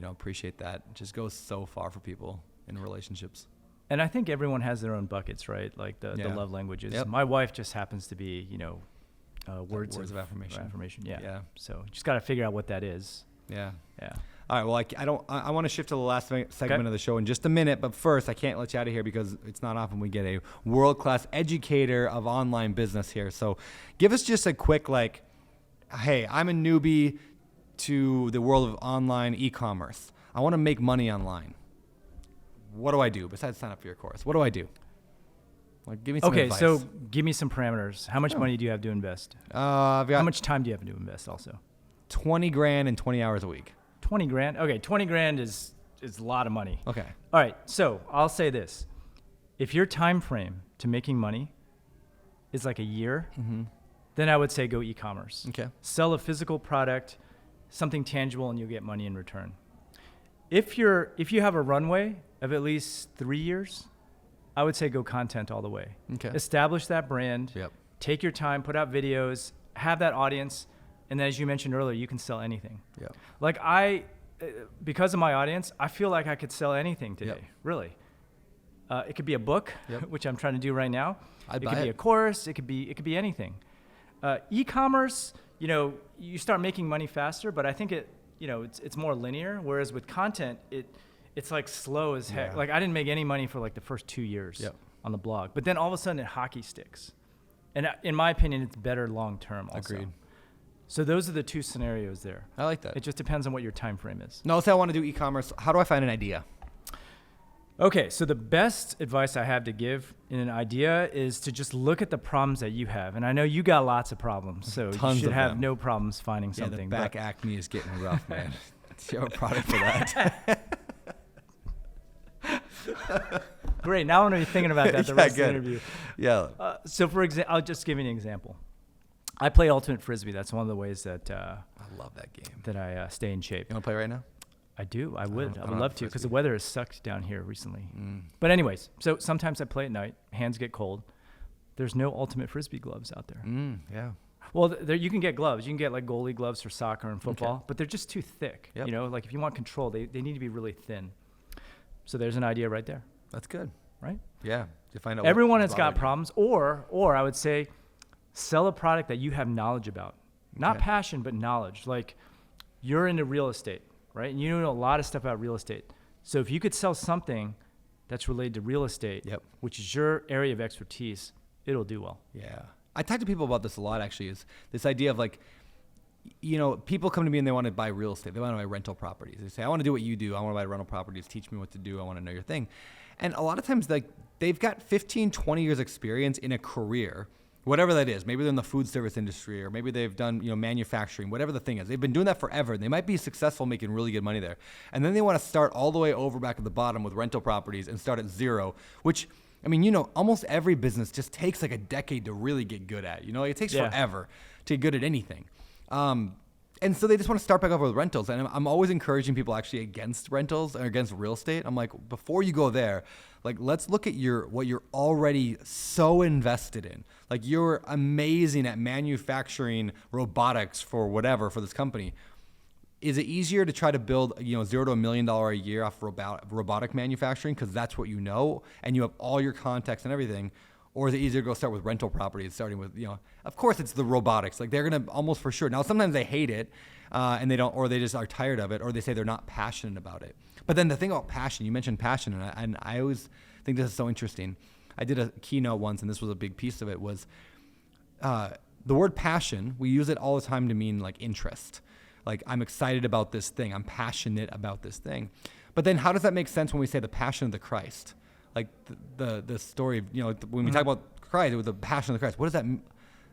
Appreciate that. It just goes so far for people in relationships. And I think everyone has their own buckets, right? Like the love languages. Yep. My wife just happens to be, words of affirmation. Yeah. So just got to figure out what that is. Yeah. Yeah. All right. Well, I want to shift to the last segment of the show in just a minute. But first, I can't let you out of here because it's not often we get a world-class educator of online business here. So give us just a quick, like, hey, I'm a newbie to the world of online e-commerce. I want to make money online. What do I do besides sign up for your course? What do I do? Like, give me some advice. So give me some parameters. How much money do you have to invest? I've got how much time do you have to invest also? 20 grand and 20 hours a week. 20 grand? Okay, 20 grand is a lot of money. Okay. All right, so I'll say this. If your time frame to making money is like a year, then I would say go e-commerce. Okay. Sell a physical product, something tangible, and you'll get money in return. If you have a runway of at least 3 years, I would say go content all the way. Okay. Establish that brand. Yep. Take your time, put out videos, have that audience, and then as you mentioned earlier, you can sell anything. Yep. Like because of my audience, I feel like I could sell anything today. Yep. Really. It could be a book, which I'm trying to do right now. It could be a course. It could be anything. E-commerce, you start making money faster, but I think it's more linear. Whereas with content, it's like slow as heck. Yeah. Like, I didn't make any money for like the first 2 years on the blog, but then all of a sudden it hockey sticks. And in my opinion, it's better long term also. Agreed. So those are the two scenarios there. I like that. It just depends on what your time frame is. No, let's say I want to do e-commerce. How do I find an idea? Okay, so the best advice I have to give in an idea is to just look at the problems that you have. And I know you got lots of problems, so you should have no problems finding something. The back acne is getting rough, man. Do you have a product for that? Great. Now I'm going to be thinking about that the rest of the interview. Yeah. So for example, I'll just give you an example. I play ultimate frisbee. That's one of the ways that I love that game. That I stay in shape. You want to play right now? I do. I would love to, because the weather has sucked down here recently. But anyways, so sometimes I play at night. Hands get cold. There's no ultimate frisbee gloves out there. Yeah. Well, you can get gloves. You can get like goalie gloves for soccer and football, but they're just too thick. Yep. Like if you want control, they need to be really thin. So there's an idea right there. That's good. Right? Yeah. You find out everyone has got problems, or I would say sell a product that you have knowledge about. Not passion, but knowledge. Like, you're into real estate, right? And you know a lot of stuff about real estate. So if you could sell something that's related to real estate, which is your area of expertise, it'll do well. Yeah. I talk to people about this a lot, actually, is this idea of like, people come to me and they want to buy real estate. They want to buy rental properties. They say, I want to do what you do. I want to buy rental properties. Teach me what to do. I want to know your thing. And a lot of times, like, they've got 15, 20 years experience in a career whatever that is. Maybe they're in the food service industry, or maybe they've done, manufacturing, whatever the thing is. They've been doing that forever, and they might be successful making really good money there. And then they want to start all the way over back at the bottom with rental properties and start at zero, which, almost every business just takes like a decade to really get good at. It takes forever to get good at anything. And so they just want to start back over with rentals. And I'm always encouraging people actually against rentals or against real estate. I'm like, before you go there, like, let's look at what you're already so invested in. Like, you're amazing at manufacturing robotics for this company. Is it easier to try to build, $0 to $1 million a year off robotic manufacturing because that's what you know and you have all your context and everything? Or is it easier to go start with rental properties, starting with, of course it's the robotics. Like, they're going to almost for sure. Now, sometimes they hate it and they don't, or they just are tired of it, or they say they're not passionate about it. But then the thing about passion, you mentioned passion, and I always think this is so interesting. I did a keynote once, and this was a big piece of it, was the word passion. We use it all the time to mean like interest. Like, I'm excited about this thing. I'm passionate about this thing. But then how does that make sense when we say the passion of the Christ? Like the story of, when we talk about Christ, it was the passion of the Christ. What does that mean?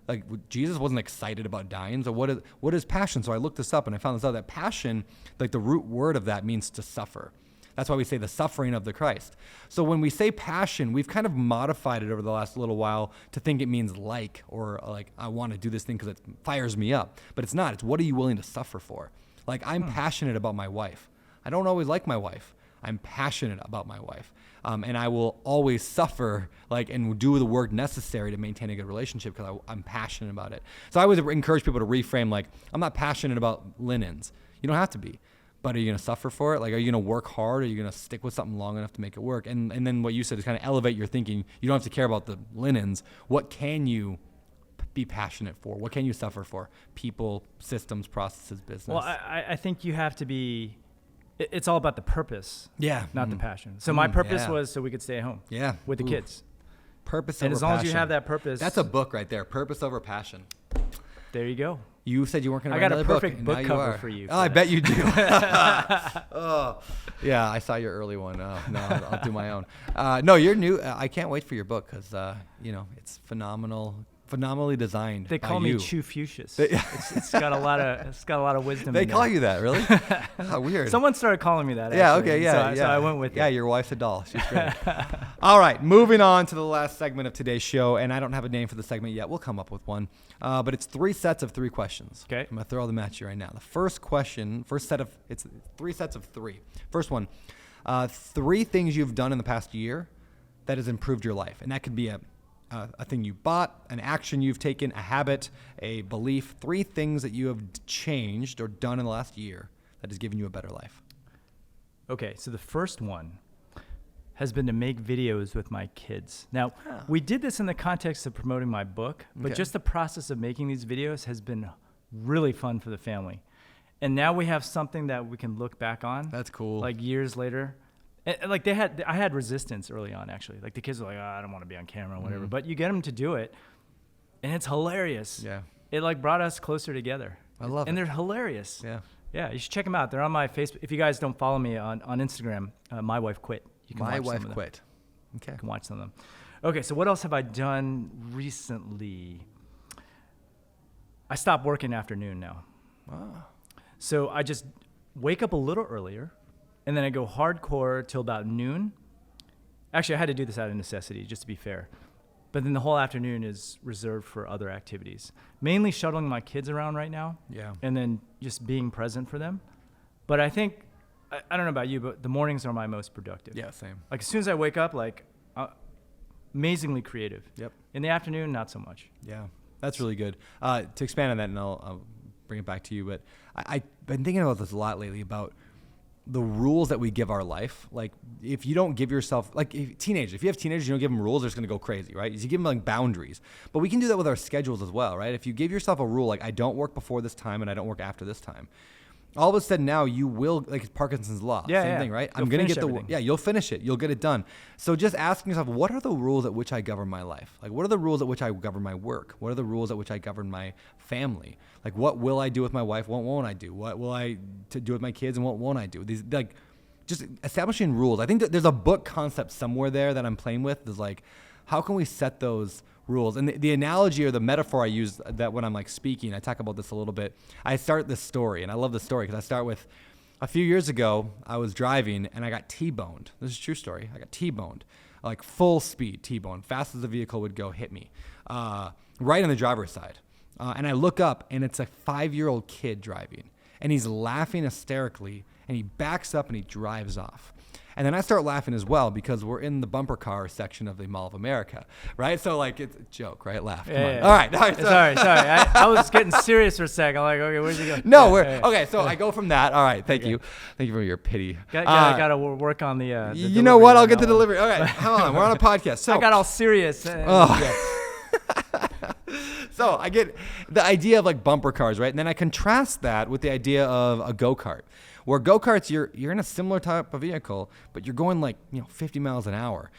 Like, Jesus wasn't excited about dying. So what is passion? So I looked this up and I found this out, that passion, like the root word of that means to suffer. That's why we say the suffering of the Christ. So when we say passion, we've kind of modified it over the last little while to think it means or like, I want to do this thing because it fires me up. But it's not. It's what are you willing to suffer for? Like, I'm passionate about my wife. I don't always like my wife. I'm passionate about my wife. And I will always suffer, and do the work necessary to maintain a good relationship because I'm passionate about it. So I always encourage people to reframe, I'm not passionate about linens. You don't have to be. But are you going to suffer for it? Like, are you going to work hard? Are you going to stick with something long enough to make it work? And then what you said is kind of elevate your thinking. You don't have to care about the linens. What can you be passionate for? What can you suffer for? People, systems, processes, business. Well, I think you have to be... It's all about the purpose, not the passion. So my purpose was so we could stay at home with the kids. Purpose over passion. And as long as you have that purpose. That's a book right there, Purpose Over Passion. There you go. You said you weren't going to write another book. I got a perfect book cover for you. Oh, I bet you do. Oh, yeah, I saw your early one. Oh, no, I'll do my own. No, you're new. I can't wait for your book because, it's phenomenally designed. They call me Chou-fucius. It's got a lot of wisdom. They call you that, really? Oh, weird. Someone started calling me that. Yeah. Actually. Okay. Yeah. So I went with it. Yeah. Your wife's a doll. She's great. All right. Moving on to the last segment of today's show, and I don't have a name for the segment yet. We'll come up with one. But it's 3 sets of 3 questions. Okay. I'm gonna throw them at you right now. The first set of it's 3 sets of 3. First one, 3 things you've done in the past year that has improved your life, and that could be a thing you bought, an action you've taken, a habit, a belief, 3 things that you have changed or done in the last year that has given you a better life. Okay, so the first one has been to make videos with my kids. Now, we did this in the context of promoting my book, but just the process of making these videos has been really fun for the family. And now we have something that we can look back on. That's cool. Like years later. Like I had resistance early on, actually. Like the kids were like, I don't want to be on camera or whatever. But you get them to do it, and it's hilarious. Yeah. It brought us closer together. I love it. And they're hilarious. Yeah. Yeah, you should check them out. They're on my Facebook. If you guys don't follow me on Instagram, My Wife Quit. You can My watch Wife some of Quit. them. Okay. You can watch some of them. Okay, so what else have I done recently? I stopped working afternoon now. Wow. So I just wake up a little earlier. And then I go hardcore till about noon. Actually, I had to do this out of necessity, just to be fair. But then the whole afternoon is reserved for other activities. Mainly shuttling my kids around right now. Yeah. And then just being present for them. But I think, I don't know about you, but the mornings are my most productive. Yeah, same. Like as soon as I wake up, amazingly creative. Yep. In the afternoon, not so much. Yeah, that's really good. To expand on that, and I'll bring it back to you, but I've been thinking about this a lot lately about the rules that we give our life. Like if you don't give yourself, if you have teenagers, you don't give them rules, they're just going to go crazy, right? You give them boundaries, but we can do that with our schedules as well, right? If you give yourself a rule, like I don't work before this time and I don't work after this time, all of a sudden now you will, like it's Parkinson's Law, same thing, right? I'm going to get you'll finish it. You'll get it done. So just asking yourself, what are the rules at which I govern my life? Like what are the rules at which I govern my work? What are the rules at which I govern my family? Like what will I do with my wife? What won't I do? What will I do with my kids and what won't I do? These just establishing rules. I think that there's a book concept somewhere there that I'm playing with. There's how can we set those rules. And the analogy or the metaphor I use that when I'm like speaking, I talk about this a little bit. I start this story, and I love the story because I start with a few years ago, I was driving and I got T-boned. This is a true story. I got T-boned, like full speed T-boned, fast as the vehicle would go, hit me, right on the driver's side. And I look up and it's a 5-year-old kid driving, and he's laughing hysterically, and he backs up and he drives off. And then I start laughing as well because we're in the bumper car section of the Mall of America, right? So like it's a joke, right? Laugh. Come on. All right. Sorry. I was getting serious for a second. I'm like, okay, where's he going? No, okay. So I go from that. All right. Thank you for your pity. Got to work on the you know what? I'll get the delivery. All right. Hold on. We're on a podcast. So I got all serious. So I get the idea of like bumper cars, right? And then I contrast that with the idea of a go-kart. Where go-karts, you're in a similar type of vehicle, but you're going like 50 miles an hour.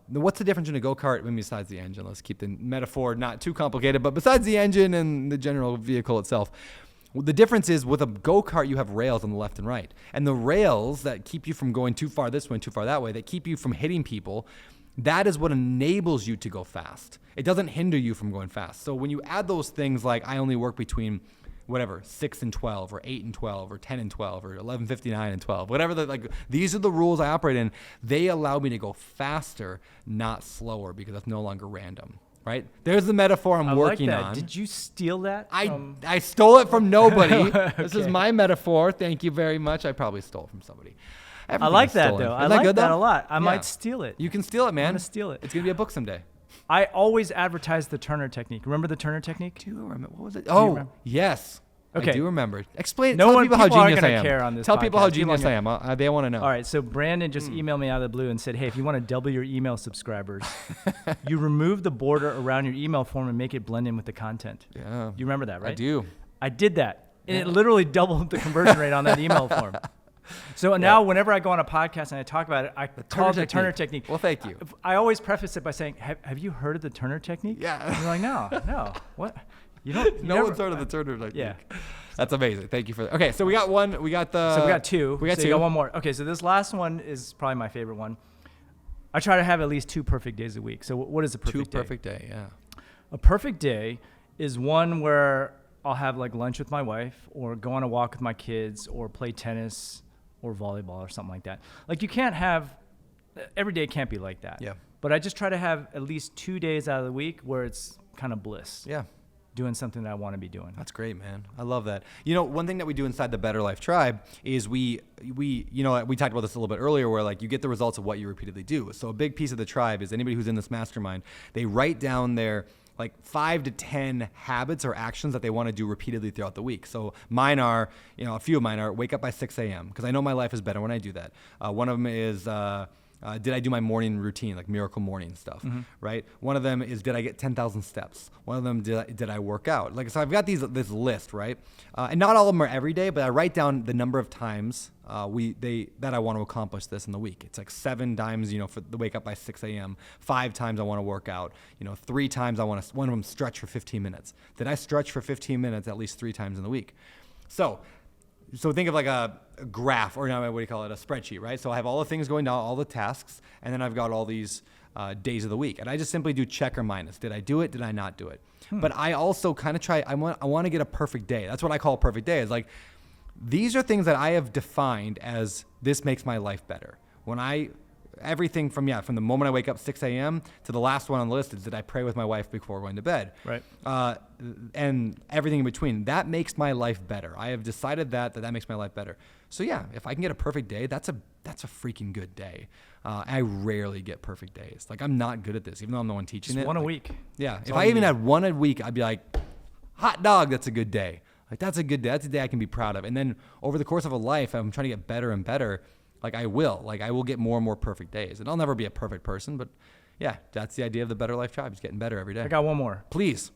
What's the difference in a go-kart besides the engine? Let's keep the metaphor not too complicated, but besides the engine and the general vehicle itself, the difference is with a go-kart, you have rails on the left and right. And the rails that keep you from going too far this way and too far that way, that keep you from hitting people, that is what enables you to go fast. It doesn't hinder you from going fast. So when you add those things like I only work between 6 and 12 or 8 and 12 or 10 and 12 or 11:59 and 12, whatever these are the rules I operate in. They allow me to go faster, not slower, because that's no longer random, right? There's the metaphor I'm working on. Did you steal that? I stole it from nobody. Okay. This is my metaphor. Thank you very much. I probably stole it from somebody. I like that though. I like that a lot. I might steal it. You can steal it, man. I'm gonna steal it. It's gonna be a book someday. I always advertise the Turner technique. Remember the Turner technique? Do you remember? What was it? Oh, yes. Okay. I do remember. Explain. Tell people how genius I am. Care on this Tell people how genius I am. They want to know. All right. So Brandon just emailed me out of the blue and said, hey, if you want to double your email subscribers, you remove the border around your email form and make it blend in with the content. Yeah. You remember that, right? I do. I did that. And it literally doubled the conversion rate on that email form. So now whenever I go on a podcast and I talk about it, I call it the Turner technique. Well, thank you. I always preface it by saying, have you heard of the Turner technique? Yeah. And you're like, no. What? You don't? No one's heard of the Turner technique. Yeah. That's amazing. Thank you for that. Okay, so we got one. So we got two. We got one more. Okay, so this last one is probably my favorite one. I try to have at least 2 perfect days a week. So what is a perfect day? 2 perfect day, yeah. A perfect day is one where I'll have like lunch with my wife or go on a walk with my kids or play tennis or volleyball or something like that. Like you can't have, every day can't be like that. Yeah. But I just try to have at least 2 days out of the week where it's kind of bliss. Yeah. Doing something that I want to be doing. That's great, man. I love that. One thing that we do inside the Better Life Tribe is we talked about this a little bit earlier where like you get the results of what you repeatedly do. So a big piece of the tribe is anybody who's in this mastermind, they write down their like 5 to 10 habits or actions that they want to do repeatedly throughout the week. So mine are, a few of mine are wake up by 6 a.m. because I know my life is better when I do that. One of them is, did I do my morning routine, like miracle morning stuff, right? One of them is, did I get 10,000 steps? One of them, did I work out? Like, so I've got this list, right? And not all of them are every day, but I write down the number of times that I want to accomplish this in the week. It's like 7 times, for the wake up by 6 a.m., 5 times I want to work out, 3 times I want to, one of them stretch for 15 minutes. Did I stretch for 15 minutes at least 3 times in the week? So think of like a graph, or what do you call it, a spreadsheet, right? So I have all the things going down, all the tasks, and then I've got all these days of the week. And I just simply do check or minus. Did I do it? Did I not do it? But I also kind of try, I want to get a perfect day. That's what I call a perfect day. It's like, these are things that I have defined as this makes my life better. Everything from the moment I wake up 6 a.m. to the last one on the list is that I pray with my wife before going to bed. Right. And everything in between. That makes my life better. I have decided that makes my life better. So yeah, if I can get a perfect day, that's a freaking good day. I rarely get perfect days. Like I'm not good at this, even though I'm the one teaching it. Just one a week. Yeah. If I even had one a week, I'd be like, hot dog, that's a good day. Like that's a good day. That's a day I can be proud of. And then over the course of a life, I'm trying to get better and better. Like I will get more and more perfect days. And I'll never be a perfect person, but yeah, that's the idea of the Better Life Tribe. It's getting better every day. I got one more. Please.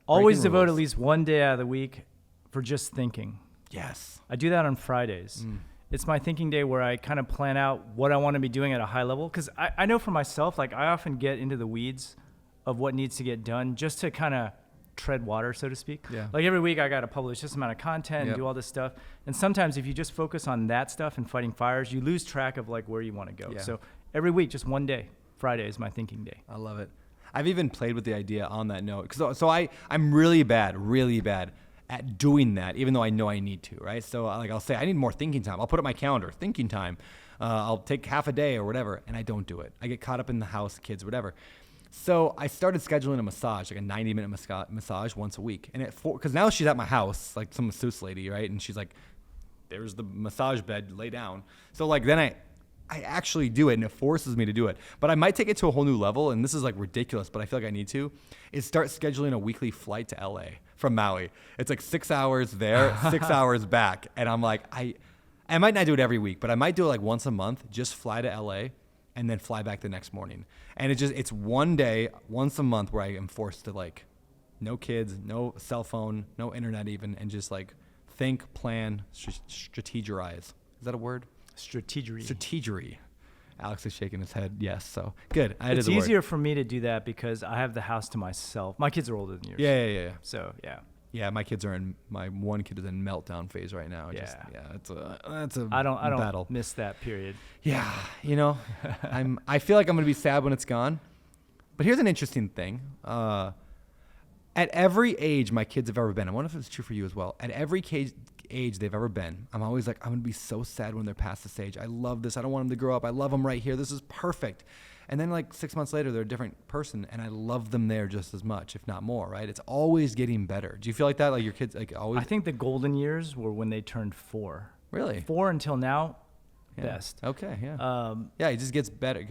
Always devote at least one day out of the week for just thinking. Yes. I do that on Fridays. It's my thinking day where I kind of plan out what I want to be doing at a high level. Because I know for myself, like I often get into the weeds of what needs to get done just to kind of tread water, so to speak. Yeah. Like every week I got to publish this amount of content and do all this stuff. And sometimes if you just focus on that stuff and fighting fires, you lose track of like where you want to go. Yeah. So every week, just one day, Friday is my thinking day. I love it. I've even played with the idea on that note. So I'm really bad at doing that, even though I know I need to, right? So like I'll say I need more thinking time. I'll put up my calendar, thinking time. I'll take half a day or whatever, and I don't do it. I get caught up in the house, kids, whatever. So I started scheduling a massage, like a 90-minute massage once a week. And because now she's at my house, like some masseuse lady, right? And she's like, there's the massage bed, lay down. So like then I actually do it, and it forces me to do it. But I might take it to a whole new level, and this is like ridiculous, but I feel like I need to, is start scheduling a weekly flight to LA from Maui. It's like 6 hours there, 6 hours back. And I'm like, I might not do it every week, but I might do it like once a month, just fly to LA and then fly back the next morning. And it's one day, once a month where I am forced to like, no kids, no cell phone, no internet even, and just like think, plan, strategize. Is that a word? Strategery. Alex is shaking his head. Yes. So good. It's easier for me to do that because I have the house to myself. My kids are older than yours. Yeah. So yeah. Yeah, my one kid is in meltdown phase right now. That's a I don't battle. Miss that period. Yeah, I feel like I'm gonna be sad when it's gone. But here's an interesting thing. At every age my kids have ever been, I wonder if it's true for you as well. At every age they've ever been, I'm always like, I'm gonna be so sad when they're past this age. I love this. I don't want them to grow up. I love them right here. This is perfect. And then like 6 months later, they're a different person, and I love them there just as much, if not more, right? It's always getting better. Do you feel like that? Like your kids, like always? I think the golden years were when they turned 4. Really? 4 until now, yeah. Best. Okay, yeah. Yeah, it just gets better.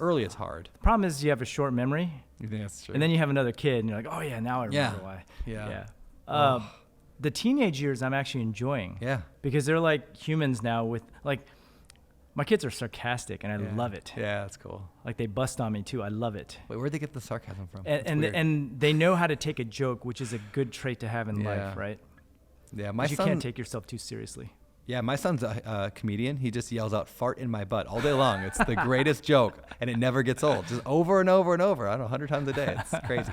Early it's hard. The problem is you have a short memory. You think that's true? And then you have another kid, and you're like, oh yeah, now I remember why. Yeah. The teenage years I'm actually enjoying. Yeah. Because they're like humans now with like, my kids are sarcastic, and I love it. Yeah, that's cool. Like they bust on me too. I love it. Wait, where'd they get the sarcasm from? And they know how to take a joke, which is a good trait to have in life, right? Yeah, you can't take yourself too seriously. Yeah, my son's a comedian. He just yells out "fart in my butt" all day long. It's the greatest joke, and it never gets old. Just over and over and over. I don't know, 100 times a day. It's crazy.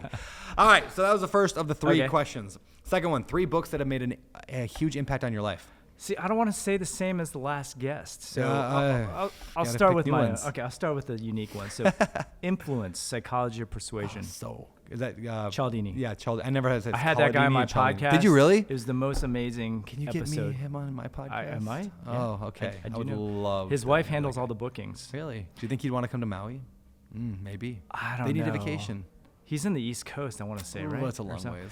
All right, so that was the first of the 3 questions. Second one, 3 books that have made a huge impact on your life. See, I don't want to say the same as the last guest, so I'll start with mine. Okay, I'll start with the unique one. So, Influence, Psychology of Persuasion. Is that Cialdini? Yeah, Cialdini. I never had. I had that guy on my podcast. Did you really? It was the most amazing. Can you episode. get him on my podcast? Am I? Oh, okay. I would love. His wife handles all the bookings. Really? Do you think he'd want to come to Maui? Maybe. I don't know. They need a vacation. He's in the East Coast, I want to say, right? Well, that's a long ways.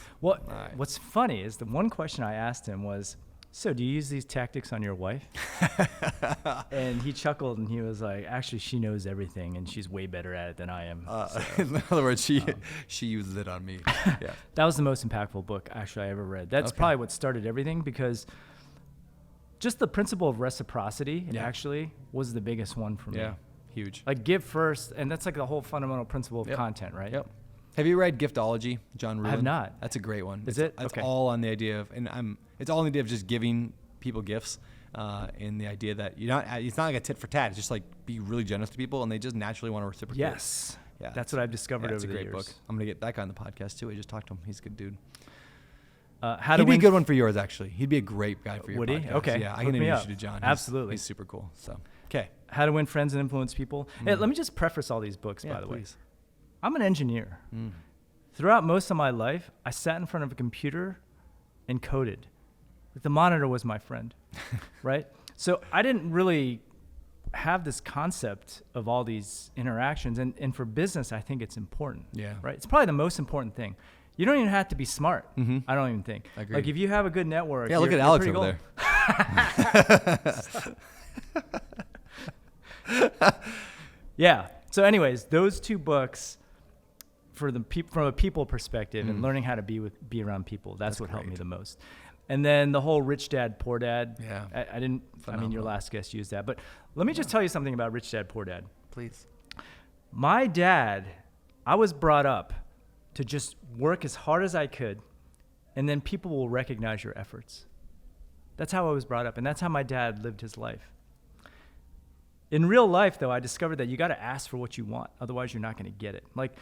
What's funny is the one question I asked him was, so do you use these tactics on your wife? And he chuckled, and he was like, actually, she knows everything, and she's way better at it than I am. In other words, she uses it on me. Yeah. That was the most impactful book, actually, I ever read. That's probably what started everything, because just the principle of reciprocity actually was the biggest one for me. Yeah, huge. Like give first, and that's like the whole fundamental principle of content, right? Yep. Have you read Giftology, John Ruhlin? I have not. That's a great one. Is it? It's all on the idea of, it's all on the idea of just giving people gifts, and the idea that it's not like a tit for tat. It's just like be really generous to people, and they just naturally want to reciprocate. Yes. Yeah. That's what I've discovered over the years. It's a great book. I'm gonna get that guy on the podcast too. I just talked to him. He's a good dude. He'd be a good one for yours, actually. He'd be a great guy for your podcast. Would he? Okay. Yeah, I can introduce you to John. Absolutely. He's super cool. So, okay. How to Win Friends and Influence People. Hey, let me just preface all these books, by the way. I'm an engineer. Throughout most of my life, I sat in front of a computer and coded. The monitor was my friend, right? So I didn't really have this concept of all these interactions. And for business, I think it's important. Yeah. Right? It's probably the most important thing. You don't even have to be smart. I don't even think. Agreed. Like if you have a good network. Yeah, look at Alex over there. Yeah. So anyways, those 2 books from a people perspective and learning how to be around people, that's what helped me the most. And then the whole Rich Dad, Poor Dad. Yeah. I mean, your last guest used that. But let me just tell you something about Rich Dad, Poor Dad. Please. My dad, I was brought up to just work as hard as I could, and then people will recognize your efforts. That's how I was brought up, and that's how my dad lived his life. In real life, though, I discovered that you got to ask for what you want. Otherwise, you're not going to get it. Like,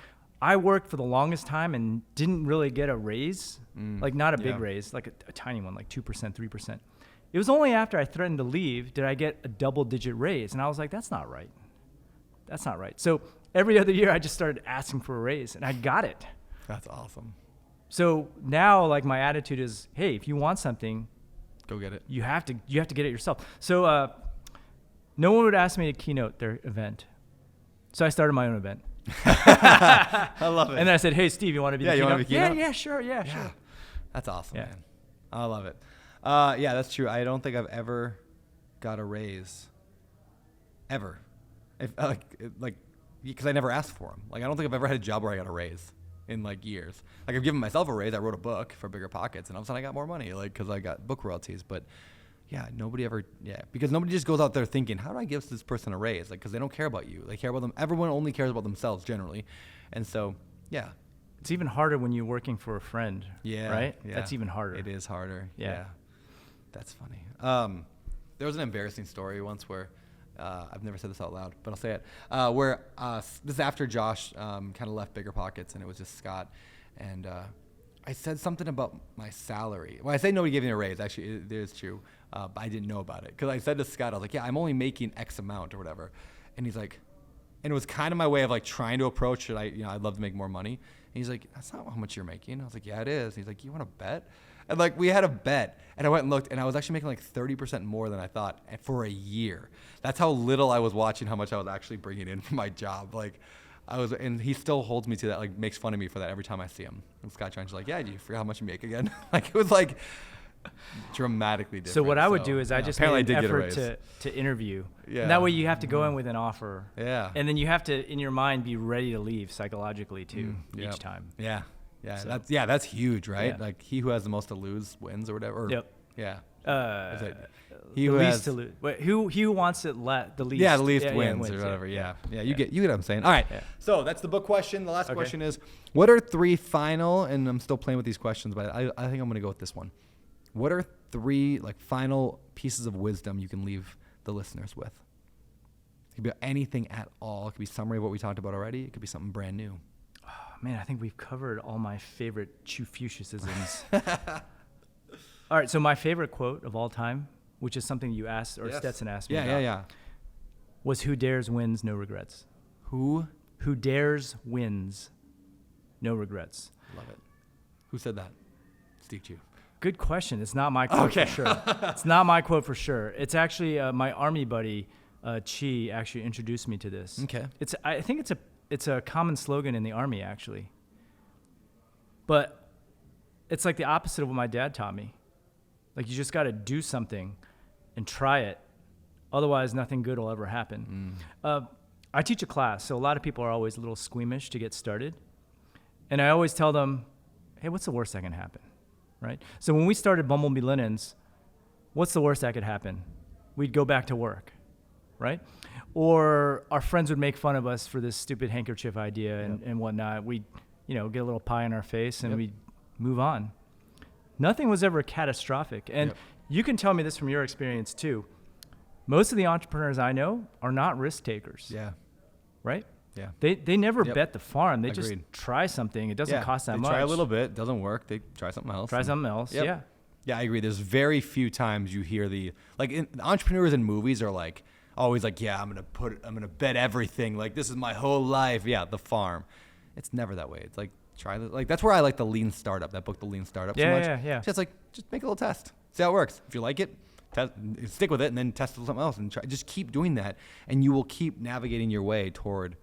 I worked for the longest time and didn't really get a raise, like not a big raise, like a tiny one, like 2%, 3%. It was only after I threatened to leave did I get a double-digit raise, and I was like, that's not right. That's not right. So every other year I just started asking for a raise, and I got it. That's awesome. So now, like, my attitude is, hey, if you want something, go get it. You have to get it yourself. So no one would ask me to keynote their event. So I started my own event. I love it. And then I said, hey, Steve, you want to be the keynote? You want to be keynote? Yeah, sure. That's awesome, Yeah. man. I love it. Yeah, that's true. I don't think I've ever got a raise. Ever. Because I never asked for them. Like, I don't think I've ever had a job where I got a raise in like years. Like, I've given myself a raise. I wrote a book for Bigger Pockets, and all of a sudden I got more money, like, because I got book royalties. But yeah, because nobody just goes out there thinking, how do I give this person a raise? Like, because they don't care about you. They care about them. Everyone only cares about themselves generally. And so, yeah. It's even harder when you're working for a friend. Yeah. Right? Yeah. That's even harder. It is harder. Yeah. That's funny. There was an embarrassing story once where, I've never said this out loud, but I'll say it, where this is after Josh kind of left Bigger Pockets, and it was just Scott. And I said something about my salary. Well, I say nobody gave me a raise. Actually, it is true. But I didn't know about it. Because I said to Scott, I was like, yeah, I'm only making X amount or whatever. And he's like, and it was kind of my way of like trying to approach it. I'd love to make more money. And he's like, that's not how much you're making. I was like, yeah, it is. He's like, you want to bet? And like, we had a bet, and I went and looked, and I was actually making like 30% more than I thought for a year. That's how little I was watching how much I was actually bringing in for my job. Like, and he still holds me to that, like makes fun of me for that every time I see him. And Scott John's like, yeah, do you forget how much you make again? Like, it was like dramatically different. So what I would do is I just made an effort to interview. Yeah. And that way you have to go in with an offer. Yeah. And then you have to, in your mind, be ready to leave psychologically too, Yep. each time. Yeah. Yeah. So. That's huge, right? Yeah. Like, he who has the most to lose wins or whatever. Yep. Yeah. He who least to lose. Wait, who wants it the least? Yeah, the least wins or whatever. Yeah. You get what I'm saying. All right. Yeah. So that's the book question. The last question is, what are three final? And I'm still playing with these questions, but I think I'm going to go with this one. What are three like final pieces of wisdom you can leave the listeners with? It could be anything at all. It could be a summary of what we talked about already. It could be something brand new. Oh, man, I think we've covered all my favorite Chou-Fuchsicisms. All right, so my favorite quote of all time, which is something you asked, or Stetson asked me about, was who dares wins, no regrets. Who dares wins, no regrets. Love it. Who said that? Steve Chou. Good question. It's not my quote for sure. It's not my quote for sure. It's actually my army buddy, Chi, actually introduced me to this. Okay. I think it's a common slogan in the army, actually. But it's like the opposite of what my dad taught me. Like, you just got to do something and try it. Otherwise, nothing good will ever happen. I teach a class, so a lot of people are always a little squeamish to get started. And I always tell them, hey, what's the worst that can happen? Right? So when we started Bumblebee Linens, what's the worst that could happen? We'd go back to work, right? Or our friends would make fun of us for this stupid handkerchief idea and whatnot. We'd, get a little pie in our face and we'd move on. Nothing was ever catastrophic. And you can tell me this from your experience too. Most of the entrepreneurs I know are not risk takers. Yeah. Right? Yeah. They never bet the farm. They just try something. It doesn't cost that much. They try a little bit. Doesn't work. They try something else. Yeah. Yeah, I agree. There's very few times you hear the entrepreneurs in movies are like always like, yeah, I'm gonna bet everything. Like, this is my whole life. Yeah, the farm. It's never that way. It's like, try this. Like, that's where I like the Lean Startup. That book, The Lean Startup, so much. Yeah. So it's like, just make a little test. See how it works. If you like it, stick with it, and then test something else and try. Just keep doing that, and you will keep navigating your way toward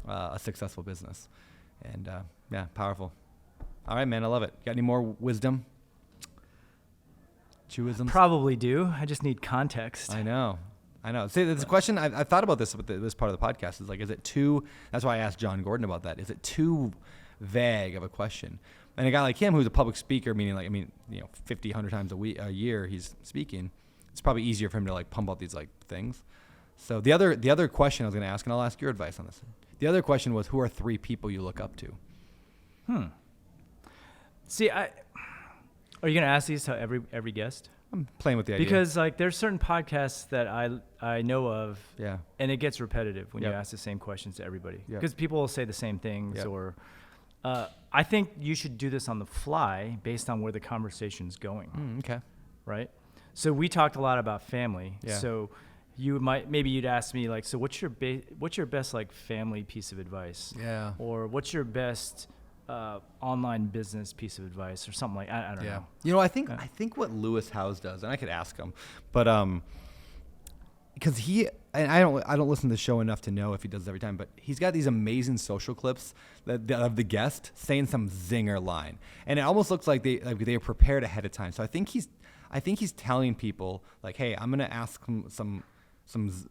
a successful business. And powerful. All right, man, I love it. Got any more wisdom? Chouisms? Probably do. I just need context. I know. See, this question, I thought about this with this part of the podcast. Is like, is it too, that's why I asked John Gordon about that. Is it too vague of a question? And a guy like him who's a public speaker, meaning 50, 100 times a year he's speaking, it's probably easier for him to like pump out these like things. So the other question I was going to ask, and I'll ask your advice on this. The other question was, who are three people you look up to? See, are you going to ask these to every guest? I'm playing with the idea. Because like there's certain podcasts that I know of, and it gets repetitive when you ask the same questions to everybody. Because people will say the same things, or I think you should do this on the fly based on where the conversation's going. Okay. Right? So we talked a lot about family. So maybe you'd ask me like, so what's your best like family piece of advice? Yeah. Or what's your best online business piece of advice or something like I don't know. You know, I think what Lewis Howes does, and I could ask him, but because I don't listen to the show enough to know if he does it every time, but he's got these amazing social clips of the guest saying some zinger line, and it almost looks like they are prepared ahead of time. So I think he's telling people like, hey, I'm gonna ask him some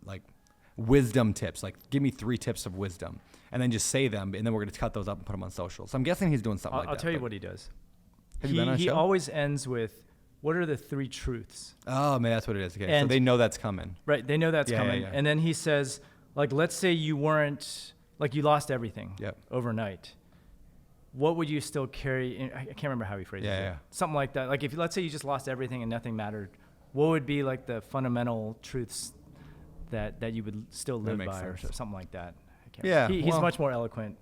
like wisdom tips, like give me 3 tips of wisdom, and then just say them, and then we're gonna cut those up and put them on social. So I'm guessing he's doing something like that. I'll tell you what he does. Have you been on a He show? always ends with, what are the 3 truths? Oh man, that's what it is. Okay, And so they know that's coming. Right, they know that's coming. Yeah. And then he says, like, let's say you lost everything overnight. What would you still carry? I can't remember how he phrases it. Something like that. Like, let's say you just lost everything and nothing mattered, what would be like the fundamental truths that you would still live by, or something like that? He's much more eloquent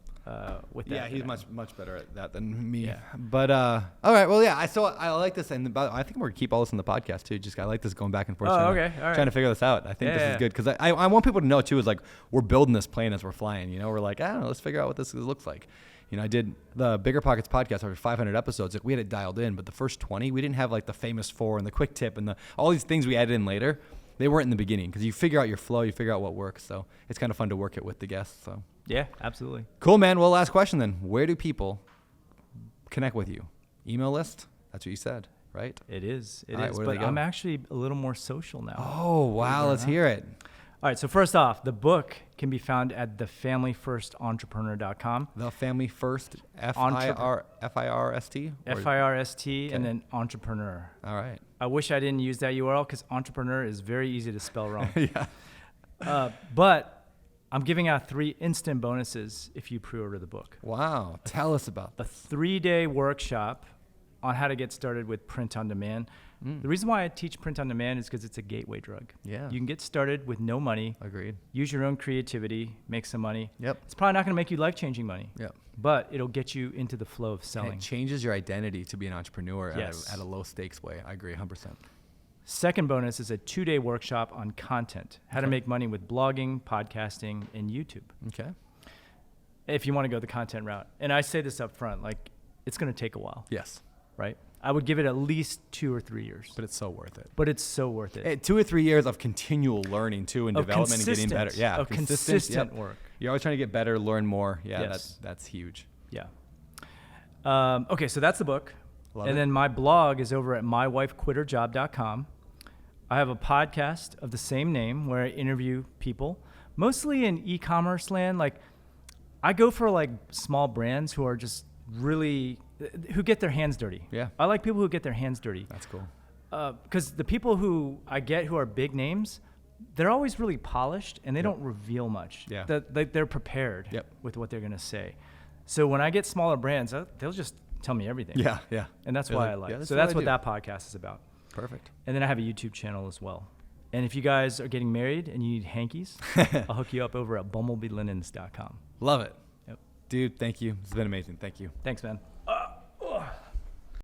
with that. Yeah, he's much better at that than me. Yeah. But all right, well, yeah. I like this, and I think we're gonna keep all this in the podcast too. I like this going back and forth. Trying to figure this out. I think this is good because I want people to know too. Is like we're building this plane as we're flying. You know, we're like, I don't know, let's figure out what this looks like. You know, I did the Bigger Pockets podcast over 500 episodes. Like we had it dialed in, but the first 20, we didn't have like the famous 4 and the quick tip and all these things we added in later. They weren't in the beginning because you figure out your flow, you figure out what works. So it's kind of fun to work it with the guests. So yeah, absolutely. Cool, man. Well, last question then. Where do people connect with you? Email list? That's what you said, right? It is. All right, But I'm actually a little more social now. Oh, wow. Let's hear it. All right. So first off, the book can be found at thefamilyfirstentrepreneur.com. The Family First, F-I-R-S-T? F-I-R-S-T, and then entrepreneur. All right. I wish I didn't use that URL because entrepreneur is very easy to spell wrong. Yeah. But I'm giving out 3 instant bonuses if you pre-order the book. Wow. Tell us about A this. 3-day workshop on how to get started with print on demand. The reason why I teach print on demand is because it's a gateway drug. Yeah. You can get started with no money. Agreed. Use your own creativity, make some money. Yep. It's probably not going to make you life-changing money. Yep. But it'll get you into the flow of selling. And it changes your identity to be an entrepreneur Yes. at a low stakes way. I agree 100%. Second bonus is a 2-day workshop on content, how to make money with blogging, podcasting, and YouTube. Okay. If you want to go the content route. And I say this up front, like it's going to take a while. Yes. Right? I would give it at least 2 or 3 years. But it's so worth it. But it's so worth it. 2 or 3 years of continual learning too, and development and getting better. Yeah. Of consistent work. You're always trying to get better, learn more. Yeah. Yes. That's huge. Yeah. Okay. So that's the book. Love and it. then my blog is over at mywifequitherjob.com. I have a podcast of the same name where I interview people, mostly in e-commerce land. Like I go for like small brands who are just really, who get their hands dirty. Yeah. I like people who get their hands dirty. That's cool. Because the people who I get who are big names, they're always really polished and they don't reveal much. Yeah. They're prepared Yep. with what they're going to say. So when I get smaller brands, they'll just tell me everything. Yeah. Yeah. And that's why I like it. So what that's I what do. that podcast is about. Perfect. And then I have a YouTube channel as well. And if you guys are getting married and you need hankies, I'll hook you up over at bumblebeelinens.com. Love it. Yep. Dude, thank you. It's been amazing. Thank you. Thanks, man.